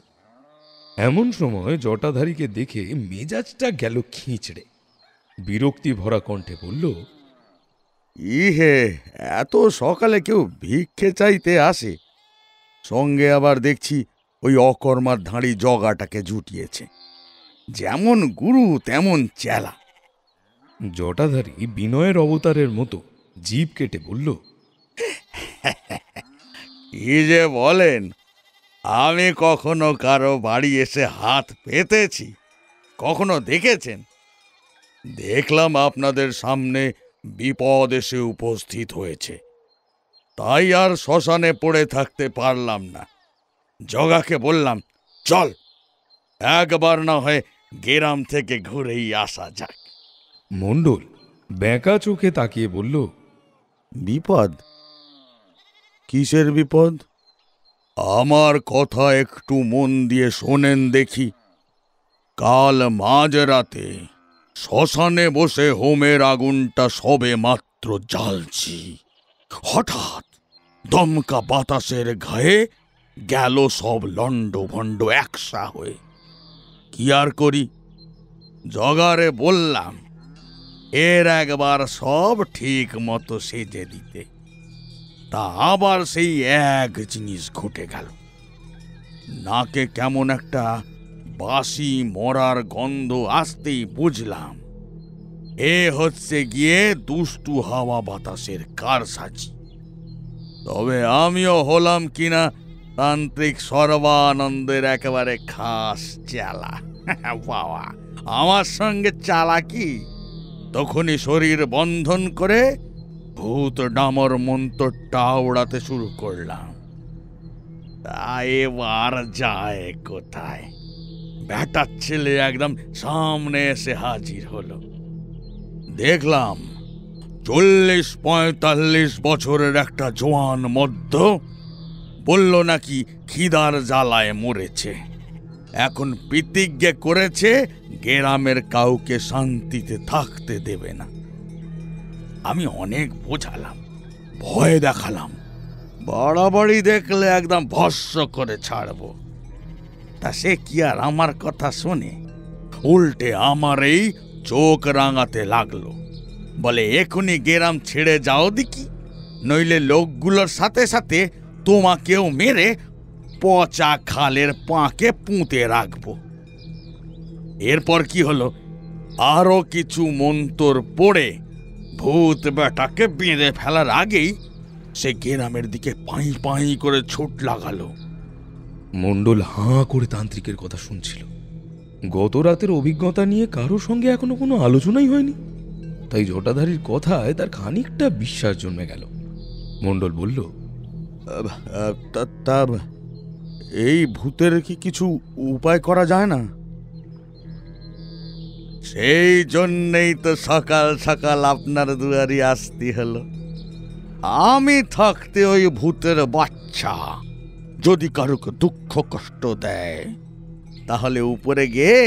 এমন সময় জটাধারীকে দেখে মেজাজটা গেল খিঁচড়ে। বিরক্তি ভরা কণ্ঠে বলল, ইহে, এত সকালে কেউ ভিক্ষে চাইতে আসে? সঙ্গে আবার দেখছি ওই অকর্মার ধাঁড়ি জগাটাকে জুটিয়েছে। যেমন গুরু তেমন চেলা। জটাধারী বিনয়ের অবতারের মতো জিভ কেটে বলল, কি যে বলেন, আমি কখনো কারো বাড়ি এসে হাত পেতেছি? কখনো দেখেছেন? দেখলাম আপনাদের সামনে বিপদ এসে উপস্থিত হয়েছে, তাই আর শ্মশানে পড়ে থাকতে পারলাম না। জগাকে বললাম, চল একবার না হয় গ্রাম থেকে ঘুরেই আসা যাক। মণ্ডল বেঁকা চোখে তাকিয়ে বলল, বিপদ? কিসের বিপদ? আমার কথা একটু মন দিয়ে শোনেন দেখি। কাল মাঝরাতে শ্মশানে বসে হোমের আগুনটা সবে মাত্র জ্বালছি, হঠাৎ দমকা বাতাসের গায়ে গেল সব লন্ড ভণ্ড একসা হয়ে। কি আর করি? জগারে বললাম এর একবার সব ঠিক মতো সেজে দিতে। তা আবার সেই এক জিনিস ঘটে গেল। নাকে কেমন একটা বাসি মরার গন্ধ আসতেই বুঝলাম এ হচ্ছে গিয়ে দুষ্টু হাওয়া বাতাসের কারসাজি। তবে আমিও হলাম কিনা তান্ত্রিক সর্বানন্দের একেবারে খাস চালা। বাবা, আমার সঙ্গে চালাকি! তখনই শরীর বন্ধন করে ভূত ডামর মন্তরটা উড়াতে শুরু করলাম। তাই এবার যায় কোথায়? ব্যাটার ছেলে একদম সামনে এসে হাজির হলো। দেখলাম 40-45 বছরের একটা জোয়ান মধ্য, বলল নাকি খিদার জ্বালায় মরেছে। এখন প্রতিজ্ঞা করেছে গ্রামের কাউকে শান্তিতে থাকতে দেবে না। আমি অনেক বোঝালাম, ভয় দেখালাম, বাড়াবাড়ি দেখলে একদম ভস্ম করে ছাড়ব। তা সে কি আর আমার কথা শোনে? উল্টে আমার এই চোখ রাঙাতে লাগলো। বলে এখনই গ্রাম ছেড়ে যাও দেখি, নইলে লোকগুলোর সাথে সাথে তোমাকেও মেরে পচা খালের পাঁকে পুঁতে রাখবো। এরপর কি হলো, আরো কিছু মন্তর পড়ে ভূত বেটাকে বেঁধে ফেলার আগেই সে গ্রামের দিকে পাই পাই করে ছুট লাগালো। মণ্ডল হাঁ করে তান্ত্রিকের কথা শুনছিল। গত রাতের অভিজ্ঞতা নিয়ে কারো সঙ্গে এখনো কোনো আলোচনাই হয়নি, তাই জটাধারীর কথায় তার খানিকটা বিশ্বাস জন্মে গেল। মণ্ডল বলল, তা এই ভূতের কি কিছু উপায় করা যায় না? সেই জন্যেই তো সকাল সকাল আপনার দুয়ারে আসতে হলো। আমি থাকতে ওই ভূতের বাচ্চা যদি কারুকে দুঃখ কষ্ট দেয়, তাহলে উপরে গিয়ে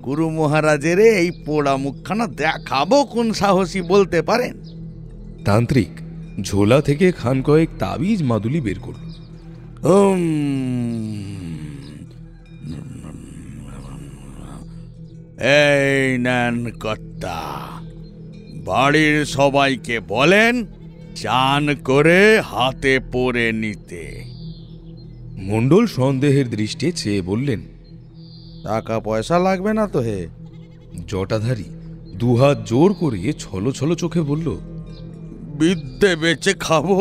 গুরু মহারাজের এই পোড়া মুখখানা দেখাবো কোন সাহসী বলতে পারেন? তান্ত্রিক ঝোলা থেকে খান কয়েক তাবিজ মাদুলি বের করল। এই নেন কর্তা, বাড়ির সবাইকে বলেন চান করে হাতে পরে নিতে। মণ্ডল সন্দেহের দৃষ্টে চেয়ে বললেন, টাকা পয়সা লাগবে না তো হে? জটাধারী দুহাত জোর করে ছলো ছলো চোখে বলল, বিদ্যে বেচে খাবো?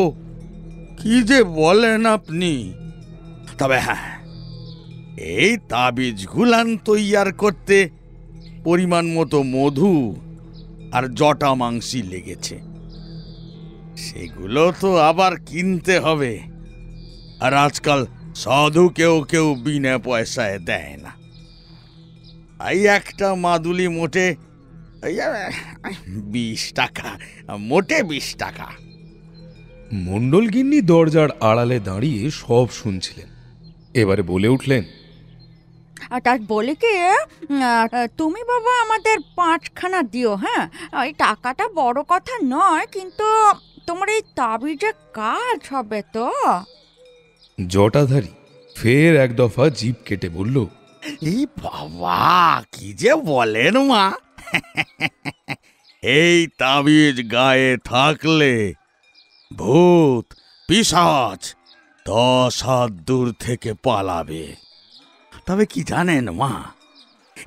কি যে বলেন আপনি! তবে হ্যাঁ, এই তাবিজ গুলান তৈয়ার করতে পরিমাণ মতো মধু আর জটা মাংসি লেগেছে, সেগুলো তো আবার কিনতে হবে। আর আজকাল সাধু কেউ কেউ বিনা পয়সায় দেয় না। এই একটা মাদুলি মোটে 20 টাকা, মোটে 20 টাকা। মণ্ডল গিন্নি দরজার আড়ালে দাঁড়িয়ে সব শুনছিলেন। এবারে বলে উঠলেন, তার বলে কি তুমি বাবা আমাদের 5খানা দিও। হ্যাঁ, এই টাকাটা বড় কথা নয়, কিন্তু তোমার এই তাবিজে কাজ হবে তো? জটাধারী ফের এক দফা জিভ কেটে বলল, এই বাবা, কি যে বলেন মা! এই তাবিজ গায়ে থাকলে ভূত পিশাচ 10 হাত দূর থেকে পালাবে। তবে কি জানেন মা,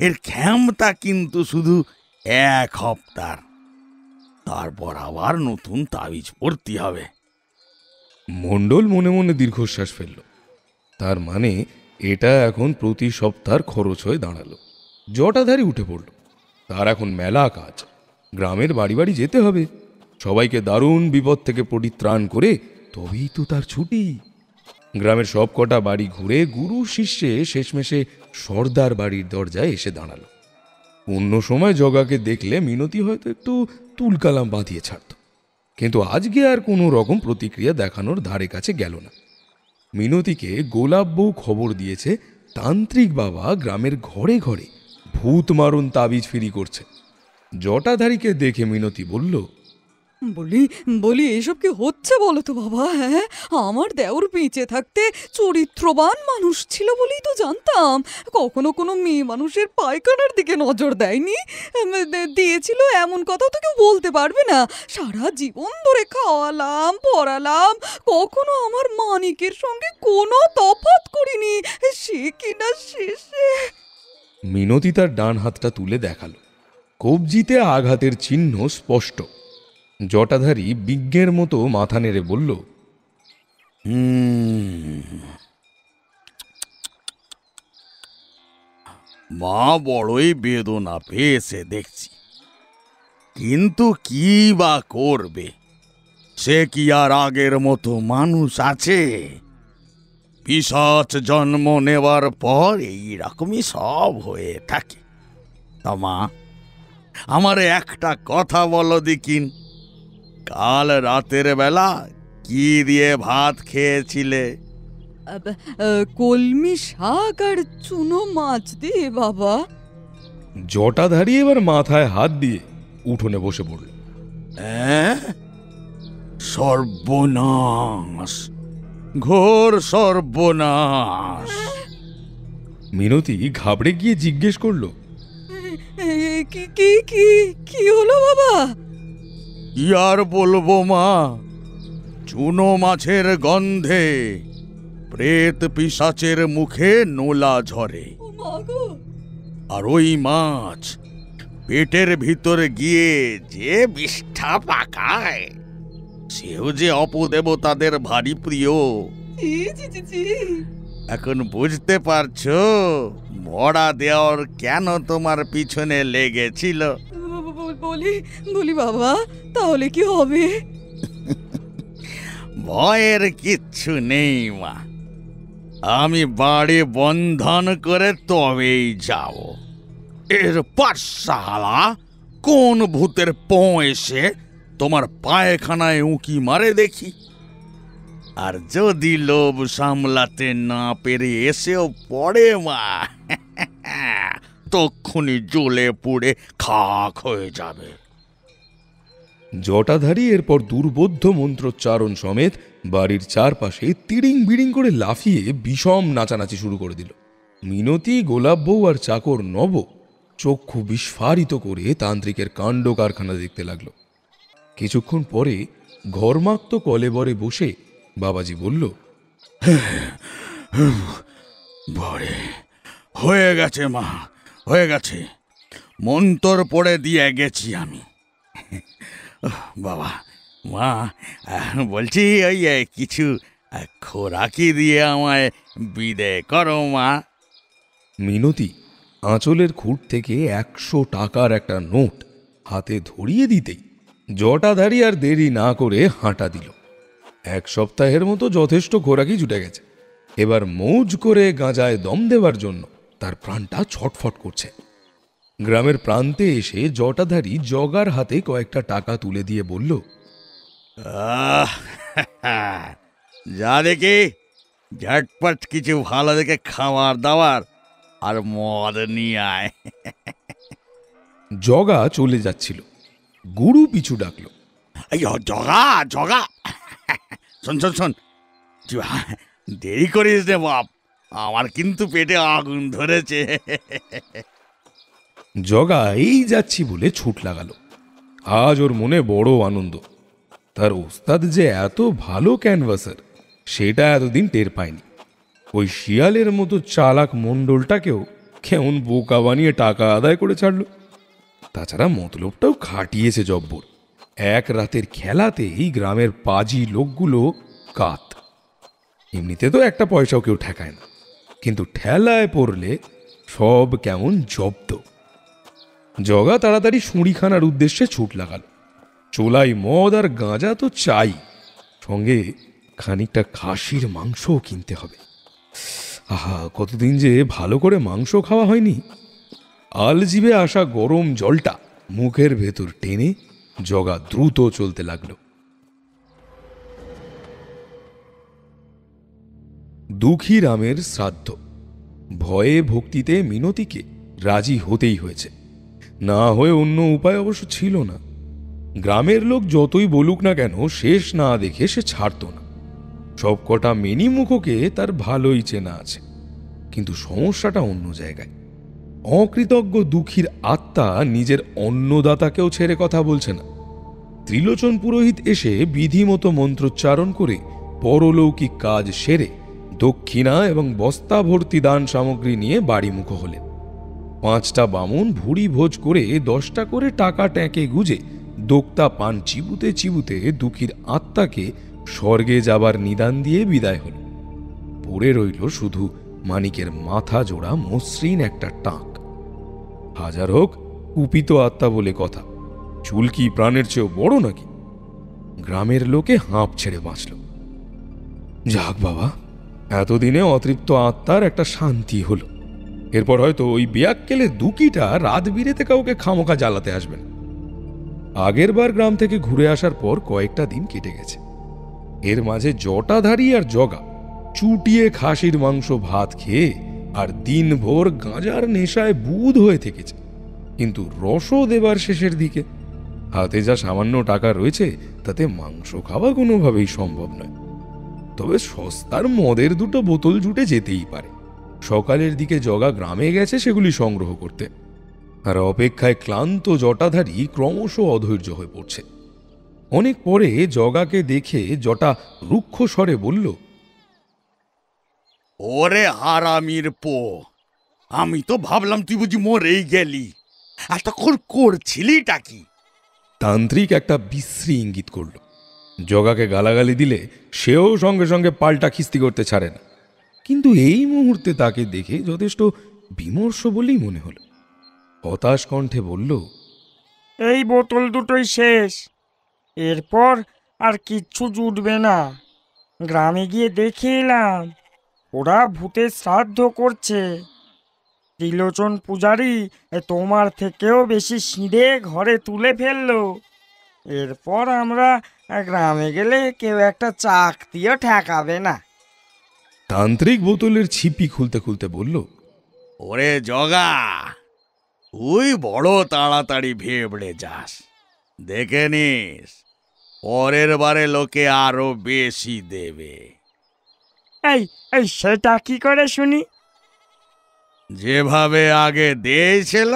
এর ক্ষমতা কিন্তু শুধু 1 হপ্তার, তারপর আবার নতুন তাবিজ পড়তে হবে। মণ্ডল মনে মনে দীর্ঘশ্বাস ফেলল। তার মানে এটা এখন প্রতি সপ্তাহের খরচ হয়ে দাঁড়ালো। জটাধারী উঠে পড়ল। তার এখন মেলা কাজ, গ্রামের বাড়ি বাড়ি যেতে হবে, সবাইকে দারুণ বিপদ থেকে পরিত্রাণ করে তবেই তো তার ছুটি। গ্রামের সব কটা বাড়ি ঘুরে গুরু শিষ্যে শেষমেশে সর্দার বাড়ির দরজায় এসে দাঁড়ালো। অন্য সময় জগাকে দেখলে মিনতি হয়তো একটু তুলকালাম বাঁধিয়ে ছাড়ত, কিন্তু আজকে আর কোনো রকম প্রতিক্রিয়া দেখানোর ধারে কাছে গেল না। মিনতিকে গোলাপ বউ খবর দিয়েছে তান্ত্রিক বাবা গ্রামের ঘরে ঘরে ভূত মারুন তাবিজ ফিরি করছে। জটাধারীকে দেখে মিনতি বলল, বলি এসব কি হচ্ছে বলো তো বাবা? হ্যাঁ, আমার দেওর বেঁচে থাকতে চরিত্রবান মানুষ ছিল বলেই তো জানতাম। কখনো কোনো মেয়ে মানুষের পায়খানার দিকে নজর দেয়নি, দিয়েছিল এমন কথা তো কেউ বলতে পারবে না। সারা জীবন ধরে খাওয়ালাম, পড়ালাম, কখনো আমার মানিকের সঙ্গে কোনো তফাৎ করিনি, সে কিনা শেষে। মিনতি তার ডান হাতটা তুলে দেখালো। কবজিতে আঘাতের চিহ্ন স্পষ্ট। জটাধারী বিজ্ঞের মতো মাথা নেড়ে বলল, মা বড়ই বেদনা পেয়েছে দেখছি, কিন্তু কি বা করবে? সে কি আর আগের মতো মানুষ আছে? পিশাচ জন্ম নেবার পর এই রকমই সব হয়ে থাকে। তা মা, আমার একটা কথা বলো দেখিন, কাল রাতের বেলা কি দিয়ে ভাত খেয়েছিলে? কলমি শাক আর চুনো মাছ দিয়ে বাবা। জটাধারী এবার মাথায় হাত দিয়ে উঠোনে বসে পড়ল। সর্বনাশ, ঘোর সর্বনাশ! মিনতি ঘাবড়ে গিয়ে জিজ্ঞেস করলো, কি কি কি কি হলো বাবা? কি আর বলবো মা, চুনো মাছের গন্ধে প্রেত পিশাচের মুখে নোলা ঝরে, আর ওই মাছ পেটের ভিতর গিয়ে যে বিষ্ঠা পাকায়, সেও যে অপদেবতাদের ভারী প্রিয়। এখন বুঝতে পারছো মরা দেওয়ার কেন তোমার পিছনে লেগেছিল? বলি বাবা, তাহলে কি হবে? ভয়ের কিচ্ছু নেই মা, আমি বাড়ি বন্ধন করে তবেই যাব। এর পাঠশালা কোন ভূতের পোঁ এসে তোমার পায়খানায় উঁকি মারে দেখি। আর যদি লোভ সামলাতে না পেরে এসেও পড়ে মা, তক্ষুনি জ্বলে পুড়ে খাক হয়ে যাবে। জটাধারী এরপর দুর্বোধ্য মন্ত্রোচ্চারণ সমেত বাড়ির চারপাশে তিড়িং বিড়িং করে লাফিয়ে বিষম নাচানাচি শুরু করে দিল। মিনতি, গোলাপ বউ আর চাকর নব চক্ষু বিস্ফারিত করে তান্ত্রিকের কাণ্ড কারখানা দেখতে লাগলো। কিছুক্ষণ পরে ঘরমাক্ত কলেবরে বসে বাবাজি বলল, বরে হয়ে গেছে মা, হয়ে গেছে। মন্তর পড়ে দিয়ে গেছি আমি। বাবা মা, বলছি ওই কিছু খোরাকি দিয়ে আমায় বিদায় করো মা। মিনতি আঁচলের খুঁট থেকে 100 টাকার একটা নোট হাতে ধরিয়ে দিতেই জটাধারী আর দেরি না করে হাঁটা দিল। 1 সপ্তাহের মতো যথেষ্ট খোরাকি জুটে গেছে। এবার মৌজ করে গাঁজায় দম দেবার জন্য তার প্রাণটা ছটফট করছে। গ্রামের প্রান্তে এসে জটাধারী জগার হাতে কয়েকটা টাকা তুলে দিয়ে বলল, যা দেখি ঝটপট কিছু ভালো দেখে খাবার দাবার আর মদ নিয়ে আয়। জগা চলে যাচ্ছিল, গুরু পিছু ডাকলো, জগা জগা, শোন শোন শোন, দেরি করিস রে বাপ, আমার কিন্তু পেটে আগুন ধরেছে। জগা এই যাচ্ছি বলে ছুট লাগালো। আজ ওর মনে বড় আনন্দ। তার ওস্তাদ যে এত ভালো ক্যানভাসার সেটা এতদিন টের পায়নি। ওই শিয়ালের মতো চালাক মণ্ডলটাকেও কেমন বোকা বানিয়ে টাকা আদায় করে ছাড়ল। তাছাড়া মতলবটাও খাটিয়েছে জব্বর। এক রাতের খেলাতেই গ্রামের পাজি লোকগুলো কাত। এমনিতে তো একটা পয়সাও কেউ ঠেকায় না, কিন্তু ঠেলায় পড়লে সব কেমন জব্দ। জগা তাড়াতাড়ি শুঁড়িখানার উদ্দেশ্যে ছুট লাগাল। চোলাই মদ আর গাঁজা তো চাই, সঙ্গে খানিকটা খাসির মাংসও কিনতে হবে। আহা, কতদিন যে ভালো করে মাংস খাওয়া হয়নি। আলজিভে আসা গরম জলটা মুখের ভেতর টেনে জগা দ্রুত চলতে লাগল। দুঃখী রামের শ্রাদ্ধ। ভয়ে ভক্তিতে মিনতিকে রাজি হতেই হয়েছে, না হয়ে অন্য উপায় অবশ্য ছিল না। গ্রামের লোক যতই বলুক না কেন শেষ না দেখে সে ছাড়ত না। সবকটা মেনিমুখকে তার ভালোই চেনা আছে, কিন্তু সমস্যাটা অন্য জায়গায়। অকৃতজ্ঞ দুঃখীর আত্মা নিজের অন্নদাতাকেও ছেড়ে কথা বলছে না। ত্রিলোচন পুরোহিত এসে বিধিমতো মন্ত্রোচ্চারণ করে পরলৌকিক কাজ সেরে দক্ষিণা এবং বস্তা ভর্তি দান সামগ্রী নিয়ে বাড়িমুখ হলেন। 5টা বামুন ভুড়ি ভোজ করে 10টা করে টাকা ট্যাঁকে গুজে দোক্তা পান চিবুতে চিবুতে দুঃখীর আত্মাকে স্বর্গে যাবার নিদান দিয়ে বিদায় হল। পড়ে রইল শুধু মানিকের মাথা জোড়া মসৃণ একটা টাক। হাজার হোক কুপিত আত্মা বলে কথা, চুল কি প্রাণের চেয়েও বড় নাকি? গ্রামের লোকে হাঁপ ছেড়ে বাঁচল। যাক বাবা, এতদিনে অতৃপ্ত আত্মার একটা শান্তি হলো। এরপর হয়তো ওই বেয়াক্কেলে দুকিটা রাত বিরেতে কাউকে খামোখা জ্বালাতে আসবেন। আগের বার গ্রাম থেকে ঘুরে আসার পর কয়েকটা দিন কেটে গেছে। এর মাঝে জটাধারী আর জগা চুটিয়ে খাসির মাংস ভাত খেয়ে আর দিনভর গাঁজার নেশায় বুধ হয়ে থেকেছে। কিন্তু রসদ এবার শেষের দিকে। হাতে যা সামান্য টাকা রয়েছে তাতে মাংস খাওয়া কোনোভাবেই সম্ভব নয়। তবে সস্তার মদের 2টো বোতল জুটে যেতেই পারে। সকালের দিকে জগা গ্রামে গেছে সেগুলি সংগ্রহ করতে। আর অপেক্ষায় ক্লান্ত জটাধারী ক্রমশ অধৈর্য হয়ে পড়ছে। অনেক পরে জগাকে দেখে জটা রুক্ষ স্বরে বলল, ওরে হারামির পো, আমি তো ভাবলাম তুই বুঝি মরেই গেলি। এতক্ষণ করছিলিটা কি? তান্ত্রিক একটা বিশ্রী ইঙ্গিত করল। জগাকে গালাগালি দিলে সেও সঙ্গে সঙ্গে পাল্টা খিস্তি করতে ছাড়ে না, কিন্তু এই মুহূর্তে তাকে দেখে যথেষ্ট বিমর্ষ বলেই মনে হলো। হতাশ কণ্ঠে বলল, এই বোতল দুটোই শেষ, এরপর আর কিচ্ছু জুটবে না। গ্রামে গিয়ে দেখে এলাম ওরা ভূতের শ্রাদ্ধ করছে। ত্রিলোচন পূজারি তোমার থেকেও বেশি সিঁড়ে ঘরে তুলে ফেললো। এরপর আমরা গ্রামে গেলে কেউ একটা চাকতিও ঠেকাবে না। তান্ত্রিক বোতলের ছিপি খুলতে খুলতে বলল, ওরে জগা, তুই বড় তাড়াতাড়ি ভেবড়ে যাস। দেখে নিস পরের বারে লোকে আরো বেশি দেবে। এই এই সেটা কি করে শুনি? যেভাবে আগে দিয়েছিল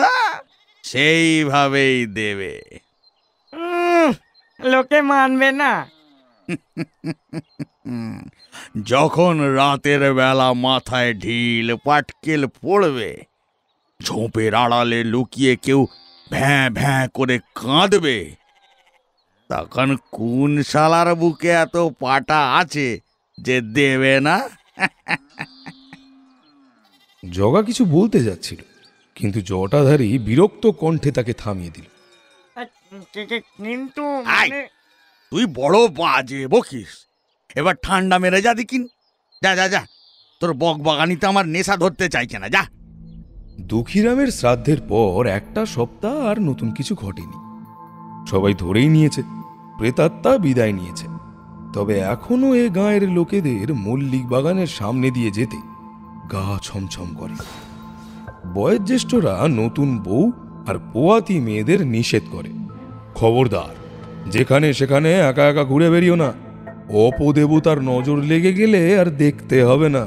সেইভাবেই দেবে। লোকে মানবে না। যখন রাতের বেলা মাথায় ঢিল পাটকেল পড়বে, ঝোপের আড়ালে লুকিয়ে কেউ ভ্যাঁ ভ্যাঁ করে কাঁদবে, তখন কোন শালার বুকে এত পাটা আছে যে দেবে না? জগা কিছু বলতে যাচ্ছিল, কিন্তু জটাধারী বিরক্ত কণ্ঠে তাকে থামিয়ে দিল। কিন্তু তুই বড় বাজে বকিস। এবার ঠান্ডা মেরে যা দেখিন। যা যা যা, তোর বক বাগানিতে আমার নেশা ধরতে চাইছে না, যা। দুঃখীরামের শ্রাদ্ধের পর একটা সপ্তাহ আর নতুন কিছু ঘটেনি। সবাই ধরেই নিয়েছে প্রেতাত্মা বিদায় নিয়েছে। তবে এখনো এ গাঁয়ের লোকেদের মল্লিক বাগানের সামনে দিয়ে যেতে গা ছমছম করে। বয়োজ্যেষ্ঠরা নতুন বউ আর পোয়াতি মেয়েদের নিষেধ করে, খবরদার, যেখানে সেখানে একা একা ঘুরে বেরিও না, অপদেবতার নজর লেগে গেলে আর দেখতে হবে না।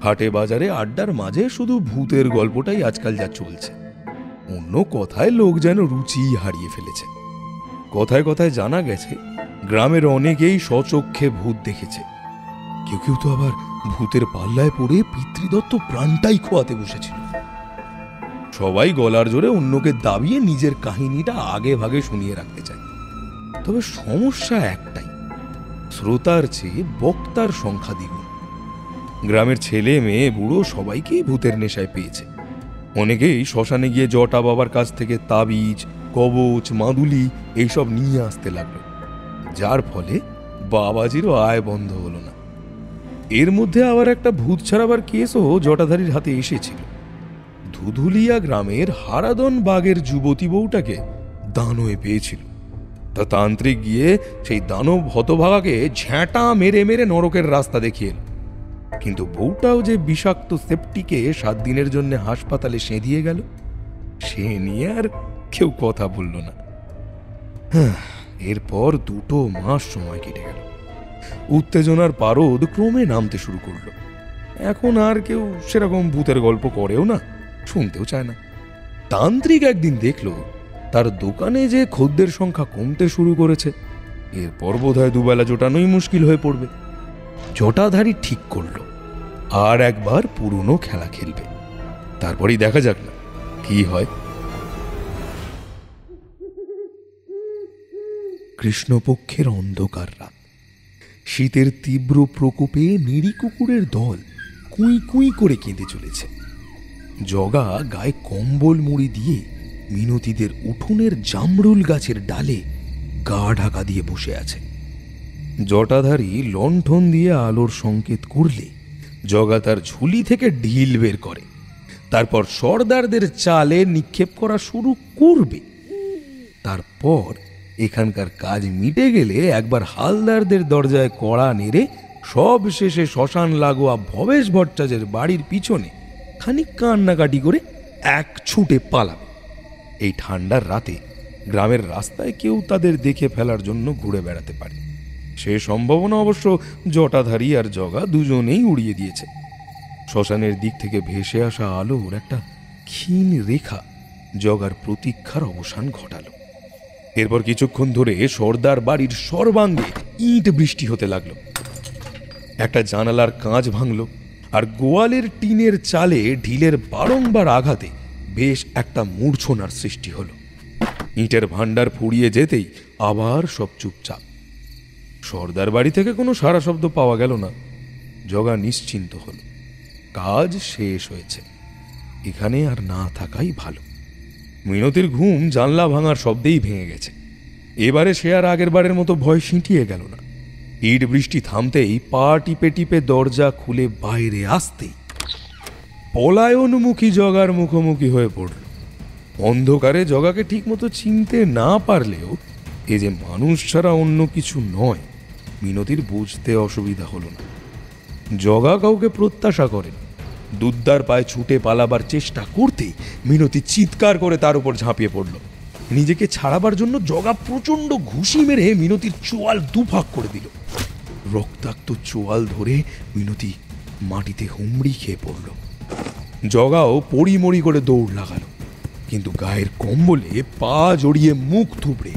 হাটে বাজারে আড্ডার মাঝে শুধু ভূতের গল্পটাই আজকাল যা চলছে। অন্য কথায় লোক যেন রুচি হারিয়ে ফেলেছে। কথায় কথায় জানা গেছে গ্রামের অনেকেই স্বচক্ষে ভূত দেখেছে। কেউ কেউ তো আবার ভূতের পাল্লায় পড়ে পিতৃদত্ত প্রাণটাই খোয়াতে বসেছিল। সবাই গলার জোরে অন্যকে দাবিয়ে নিজের কাহিনীটা আগে ভাগে শুনিয়ে রাখতে চায়। তবে সমস্যা একটাই, শ্রোতার চেয়ে বক্তার সংখ্যা দ্বিগুণ। গ্রামের ছেলে মেয়ে বুড়ো সবাইকেই ভূতের নেশায় পেয়েছে। অনেকেই শ্মশানে গিয়ে জটা বাবার কাছ থেকে তাবিজ, কবচ, মাদুলি এইসব নিয়ে আসতে লাগলো, যার ফলে বাবাজিরও আয় বন্ধ হলো না। এর মধ্যে আবার একটা ভূত ছাড়াবার কেসও জটাধারীর হাতে এসেছিল। ধুধুলিয়া গ্রামের হারাদন বাগের যুবতী বউটাকে দানবে পেয়েছিল। তা তান্ত্রিক গিয়ে সেই দানব হতভাগাকে ঝ্যাঁটা মেরে মেরে নরকের রাস্তা দেখিয়ে এল। কিন্তু বউটাও যে বিষাক্ত সেপ্টিকে 7 দিনের জন্য হাসপাতালে সেঁধিয়ে গেল, সে নিয়ে আর কেউ কথা বলল না। এরপর 2 মাস সময় কেটে গেল। উত্তেজনার পারদ ক্রমে নামতে শুরু করলো। এখন আর কেউ সেরকম ভূতের গল্প করেও না, শুনতেও চায় না। তান্ত্রিক একদিন দেখলো তার দোকানে যে খদ্দের সংখ্যা কমতে শুরু করেছে। এরপর বোধহয় দুবেলা জোটানোই মুশকিল হয়ে পড়বে। জটাধারী ঠিক করলো আর একবার পুরনো খেলা খেলবে, তারপরেই দেখা যাক না কি হয়। কৃষ্ণপক্ষের অন্ধকার রাত, শীতের তীব্র প্রকোপে নেড়ি কুকুরের দল কুই কুই করে কেঁদে চলেছে। জগা গায়ে কম্বল মুড়ি দিয়ে মিনতিদের উঠোনের জামরুল গাছের ডালে গা ঢাকা দিয়ে বসে আছে। জটাধারী লণ্ঠন দিয়ে আলোর সংকেত করলে জগা তার ঝুলি থেকে ঢিল বের করে, তারপর সর্দারদের চালে নিক্ষেপ করা শুরু করবে। তারপর এখানকার কাজ মিটে গেলে একবার হালদারদের দরজায় কড়া নেড়ে সব শেষে শ্মশান লাগোয়া ভবেশ ভট্টাচার্যের বাড়ির পিছনে খানিক কান্নাকাটি করে এক ছুটে পালাবে। এই ঠান্ডার রাতে গ্রামের রাস্তায় কেউ তাদের দেখে ফেলার জন্য ঘুরে বেড়াতে পারে, সে সম্ভাবনা অবশ্য জটাধারী আর জগা দুজনেই উড়িয়ে দিয়েছে। শ্মশানের দিক থেকে ভেসে আসা আলোর একটা ক্ষীণ রেখা জগার প্রতীক্ষার অবসান ঘটালো। এরপর কিছুক্ষণ ধরে সর্দার বাড়ির সর্বাঙ্গে ইট বৃষ্টি হতে লাগলো। একটা জানালার কাঁচ ভাঙল, আর গোয়ালের টিনের চালে ঢিলের বারংবার আঘাতে বেশ একটা মূর্ছনার সৃষ্টি হলো। ইটের ভাণ্ডার ফুরিয়ে যেতেই আবার সব চুপচাপ। সর্দার বাড়ি থেকে কোনো সারা শব্দ পাওয়া গেল না। জগা নিশ্চিন্ত হল, কাজ শেষ হয়েছে, এখানে আর না থাকাই ভালো। মিনতির ঘুম জানলা ভাঙার শব্দেই ভেঙে গেছে। এবারে সে আর আগের বারের মতো ভয় সিঁটিয়ে গেল না। ইট বৃষ্টি থামতেই পা টিপে টিপে দরজা খুলে বাইরে আসতেই পলায়নমুখী জগার মুখোমুখি হয়ে পড়ল। অন্ধকারে জগাকে ঠিকমতো চিনতে না পারলেও এ যে মানুষ ছাড়া অন্য কিছু নয় মিনতির বুঝতে অসুবিধা হলো না। জগা কাউকে প্রত্যাশা করেন। দুদ্দার পায়ে ছুটে পালাবার চেষ্টা করতেই মিনতি চিৎকার করে তার উপর ঝাঁপিয়ে পড়ল। নিজেকে ছাড়াবার জন্য জগা প্রচন্ড ঘুষি মেরে মিনতির চোয়াল দুভাগ করে দিল। রক্তাক্ত চোয়াল ধরে মিনতি মাটিতে হুমড়ি খেয়ে পড়ল। জগাও পড়িমড়ি করে দৌড় লাগালো, কিন্তু গায়ের কম্বলে পা জড়িয়ে মুখ থুবড়ে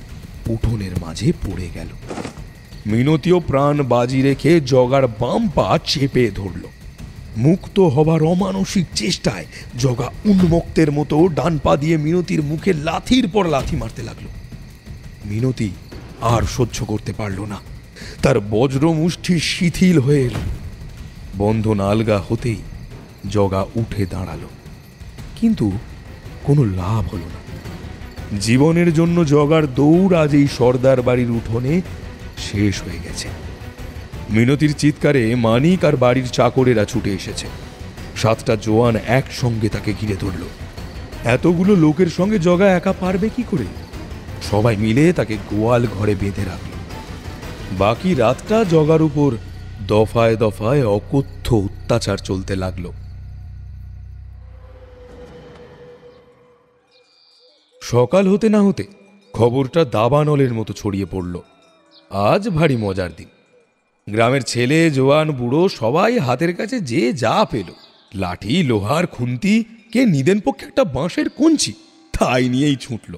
উঠোনের মাঝে পড়ে গেল। মিনতিও প্রাণ বাজি রেখে জগার বাম পা চেপে ধরল। মুক্ত হবার অমানসিক চেষ্টায় জগা উন্মুক্তের মতো ডান পা দিয়ে মিনতির মুখে লাথির পর লাথি মারতে লাগলো। মিনতি আর সহ্য করতে পারল না, তার বজ্র মুষ্টি শিথিল হয়ে এল। বন্ধন আলগা হতেই জগা উঠে দাঁড়ালো, কিন্তু কোনো লাভ হলো না। জীবনের জন্য জগার দৌড় আজ এই সর্দার বাড়ির উঠোনে শেষ হয়ে গেছে। মিনতির চিৎকারে মানিক আর বাড়ির চাকরেরা ছুটে এসেছে। 7টা জোয়ান একসঙ্গে তাকে ঘিরে ধরল। এতগুলো লোকের সঙ্গে জগা একা পারবে কি করে? সবাই মিলে তাকে গোয়াল ঘরে বেঁধে রাখল। বাকি রাতটা জগার উপর দফায় দফায় অকথ্য অত্যাচার চলতে লাগলো। সকাল হতে না হতে খবরটা দাবানলের মতো ছড়িয়ে পড়ল। আজ ভারী মজার দিন। গ্রামের ছেলে জোয়ান বুড়ো সবাই হাতের কাছে যে যা পেল, লাঠি, লোহার খুন্তি, কে নিদেন পক্ষে একটা বাঁশের কঞ্চি, তাই নিয়েই ছুটল।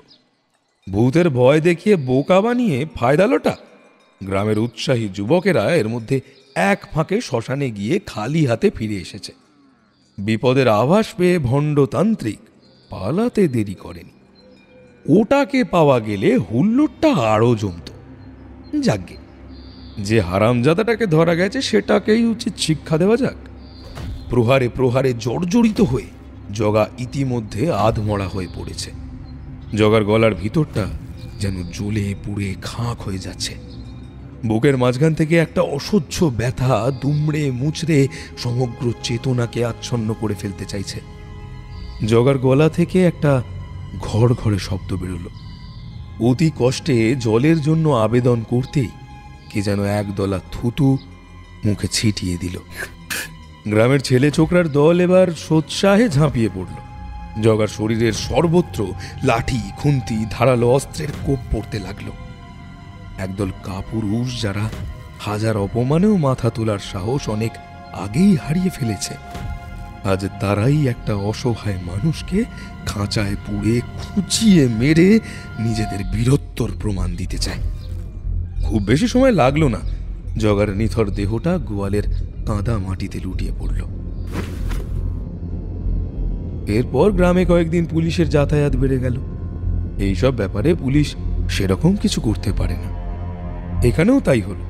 ভূতের ভয় দেখিয়ে বোকা বানিয়ে ফায়দালোটা গ্রামের উৎসাহী যুবকেরা এর মধ্যে এক ফাঁকে শ্মশানে গিয়ে খালি হাতে ফিরে এসেছে। বিপদের আভাস পেয়ে ভণ্ডতান্ত্রিক পালাতে দেরি করেনি। ওটাকে পাওয়া গেলে হুল্লোড়টা আরও জমত। যাগ্গে, যে হারামজাদাটাকে ধরা গেছে সেটাকেই উচিত শিক্ষা দেওয়া যাক। প্রহারে প্রহারে জর্জরিত হয়ে জগা ইতিমধ্যে আধমরা হয়ে পড়েছে। জগার গলার ভিতরটা যেন জ্বলে পুড়ে খাঁক হয়ে যাচ্ছে। বুকের মাঝখান থেকে একটা অসহ্য ব্যথা দুমড়ে মুচড়ে সমগ্র চেতনাকে আচ্ছন্ন করে ফেলতে চাইছে। জগার গলা থেকে একটা ঘড় ঘড়ে শব্দ বেরোলো। অতি কষ্টে জলের জন্য আবেদন করতেই কে যেন একদলা থুতু মুখে ছিটিয়ে দিল। গ্রামের ছেলে ছোকরার দল এবার সোৎসাহে ঝাঁপিয়ে পড়ল। জগার শরীরের সর্বত্র লাঠি, খুন্তি, ধারালো অস্ত্রের কোপ পড়তে লাগলো। একদল কাপুরুষ যারা হাজার অপমানেও মাথা তোলার সাহস অনেক আগেই হারিয়ে ফেলেছে, আজ তারাই একটা অসহায় মানুষকে খাঁচায় পুড়ে খুঁচিয়ে মেরে নিজেদের বীরত্বর প্রমাণ দিতে চায়। খুব বেশি সময় লাগলো না, জগার নিথর দেহটা গোয়ালের কাঁদা মাটিতে লুটিয়ে পড়ল। এরপর গ্রামে কয়েকদিন পুলিশের যাতায়াত বেড়ে গেল। এইসব ব্যাপারে পুলিশ সেরকম কিছু করতে পারে না। এখানেও তাই হলো।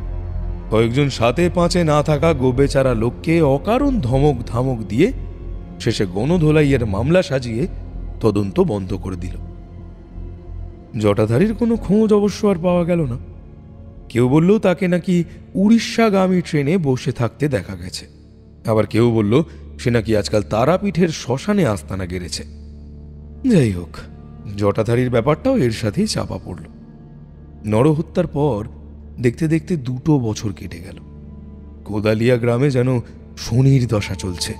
কয়েকজন সাথে পাঁচে না থাকা গোবেচারা লোককে অকারণ ধমক ধামক দিয়ে শেষে গণধোলাইয়ের মামলা সাজিয়ে তদন্ত বন্ধ করে দিল। জটাধারীর কোনো খোঁজ অবশ্য আর পাওয়া গেল না। কেউ বলল তাকে নাকি উড়িষ্যাগামী ট্রেনে বসে থাকতে দেখা গেছে, আবার কেউ বলল সে নাকি আজকাল তারাপীঠের শ্মশানে আস্তানা গেড়েছে। যাই হোক, জটাধারীর ব্যাপারটাও এর সাথেই চাপা পড়ল। নরহত্যার পর দেখতে দেখতে 2 বছর কেটে গেল। কোদালিয়া গ্রামে যেন শনির দশা চলছে।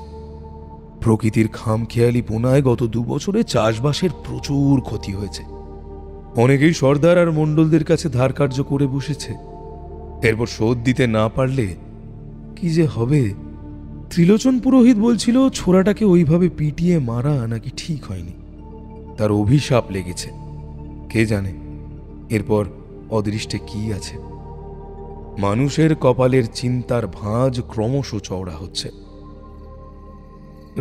প্রকৃতির খামখেয়ালি পোনায় গত 2 বছরে চাষবাসের প্রচুর ক্ষতি হয়েছে। অনেকেই সর্দার আর মণ্ডলদের কাছে ধার কার্য করে বসেছে। এরপর শোধ দিতে না পারলে কি যে হবে। ত্রিলোচন পুরোহিত বলছিল ছোড়াটাকে ওইভাবে পিটিয়ে মারা নাকি ঠিক হয়নি, তার অভিশাপ লেগেছে। কে জানে এরপর অদৃষ্টে কি আছে। মানুষের কপালের চিন্তার ভাঁজ ক্রমশ চওড়া হচ্ছে।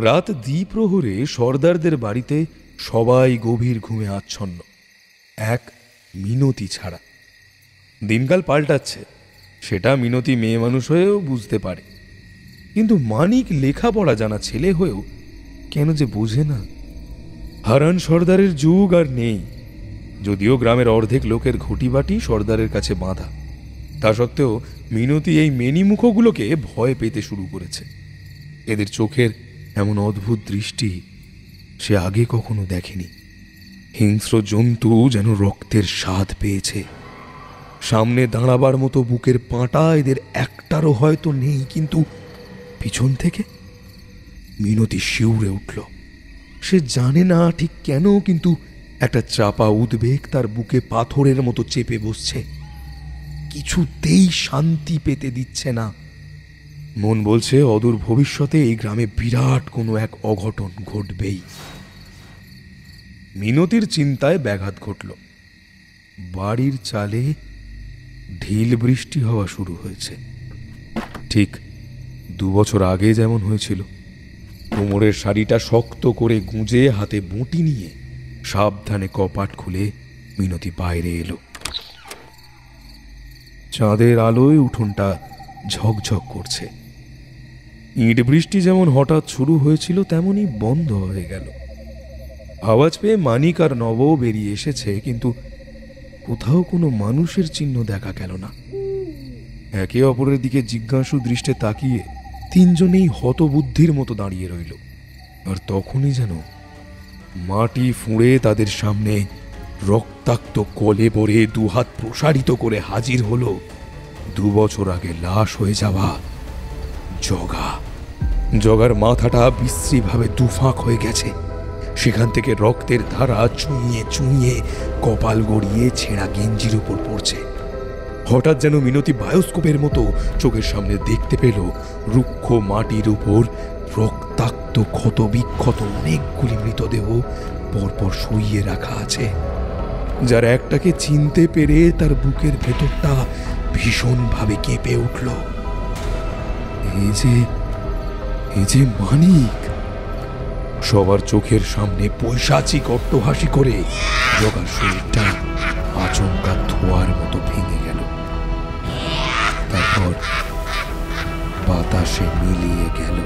রাত দ্বিপ্রহরে সর্দারদের বাড়িতে সবাই গভীর ঘুমে আচ্ছন্ন, এক মিনতি ছাড়া। দিনকাল পাল্টাচ্ছে, সেটা মিনতি মেয়ে মানুষ হয়েও বুঝতে পারে, কিন্তু মানিক লেখাপড়া জানা ছেলে হয়েও কেন যে বোঝে না। হারান সর্দারের যুগ আর নেই। যদিও গ্রামের অর্ধেক লোকের ঘটিবাটি সর্দারের কাছে বাঁধা, তা সত্ত্বেও মিনতি এই মেনিমুখগুলোকে ভয় পেতে শুরু করেছে। এদের চোখের এমন অদ্ভুত দৃষ্টি সে আগে কখনো দেখেনি। হিংস্র জন্তু যেন রক্তের স্বাদ পেয়েছে। সামনে দাঁড়াবার মতো বুকের পাঁটা এদের একটারও হয়তো নেই, কিন্তু পিছন থেকে মিনতি শিউরে উঠল। সে জানে না ঠিক কেন, কিন্তু একটা চাপা উদ্বেগ তার বুকে পাথরের মতো চেপে বসছে, কিছুতেই শান্তি পেতে দিচ্ছে না। মন বলছে অদূর ভবিষ্যতে এই গ্রামে বিরাট কোনো এক অঘটন ঘটবেই। মিনতির চিন্তায় ব্যাঘাত ঘটল। বাড়ির চালে ঢিল বৃষ্টি হওয়া শুরু হয়েছে, ঠিক 2 বছর আগে যেমন হয়েছিল। কোমরের শাড়িটা শক্ত করে গুঁজে হাতে বঁটি নিয়ে সাবধানে কপাট খুলে মিনতি বাইরে এলো। চাঁদের আলোয় উঠোনটা ঝকঝক করছে। ইট বৃষ্টি যেমন হঠাৎ শুরু হয়েছিল তেমনই বন্ধ হয়ে গেল। আওয়াজ পেয়ে মানিক আর নব বেরিয়ে এসেছে, কিন্তু কোথাও কোনো মানুষের চিহ্ন দেখা গেল না। একে অপরের দিকে জিজ্ঞাসু দৃষ্টে তাকিয়ে তিনজনেই হতবুদ্ধির মতো দাঁড়িয়ে রইল। আর তখনই যেন মাটি ফুঁড়ে তাদের সামনে রক্তাক্ত কলেবরে দুহাত প্রসারিত করে হাজির হলো 2 বছর আগে লাশ হয়ে যাওয়া জগা। জগার মাথাটা বিশ্রীভাবে দুফাঁক হয়ে গেছে। সেখান থেকে রক্তের ধারা চুইয়ে চুইয়ে কপাল গড়িয়ে ছেঁড়া গেঞ্জির উপর পড়ছে। হঠাৎ যেন মিনতি বায়োস্কোপের মতো চোখের সামনে দেখতে পেল রুক্ষ মাটির উপর রক্তাক্ত ক্ষত বিক্ষত অনেকগুলি মৃতদেহ পরপর শুইয়ে রাখা আছে, যার একটাকে চিনতে পেরে তার বুকের ভেতরটা ভীষণভাবে কেঁপে উঠল। এই যে মানিক। সবার চোখের সামনে পৈশাচিক অট্টহাসি করে জগার শরীরটা আচমকা ধোয়ার মতো ভেঙে গেল, তারপর বাতাসে মিলিয়ে গেল।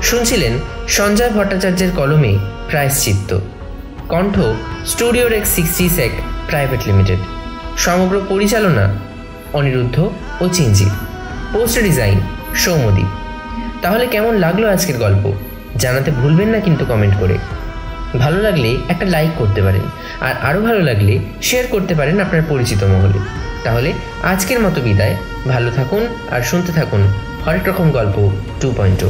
শুনছিলেন সঞ্জয় ভট্টাচার্যের কলমে প্রায়শ্চিত্ত, কণ্ঠ স্টুডিও রেক্স 60 সেক প্রাইভেট লিমিটেড, সমগ্র পরিচালনা অনিরুদ্ধ ও চিঞ্জিত, পোস্টার ডিজাইন সৌমদীপ। তাহলে কেমন লাগলো আজকের গল্প জানাতে ভুলবেন না কিন্তু কমেন্ট করে। ভালো লাগলে একটা লাইক করতে পারেন, আর আরও ভালো লাগলে শেয়ার করতে পারেন আপনার পরিচিত মহলে। তাহলে আজকের মতো বিদায়, ভালো থাকুন আর শুনতে থাকুন হরেক রকম গল্প 2.0।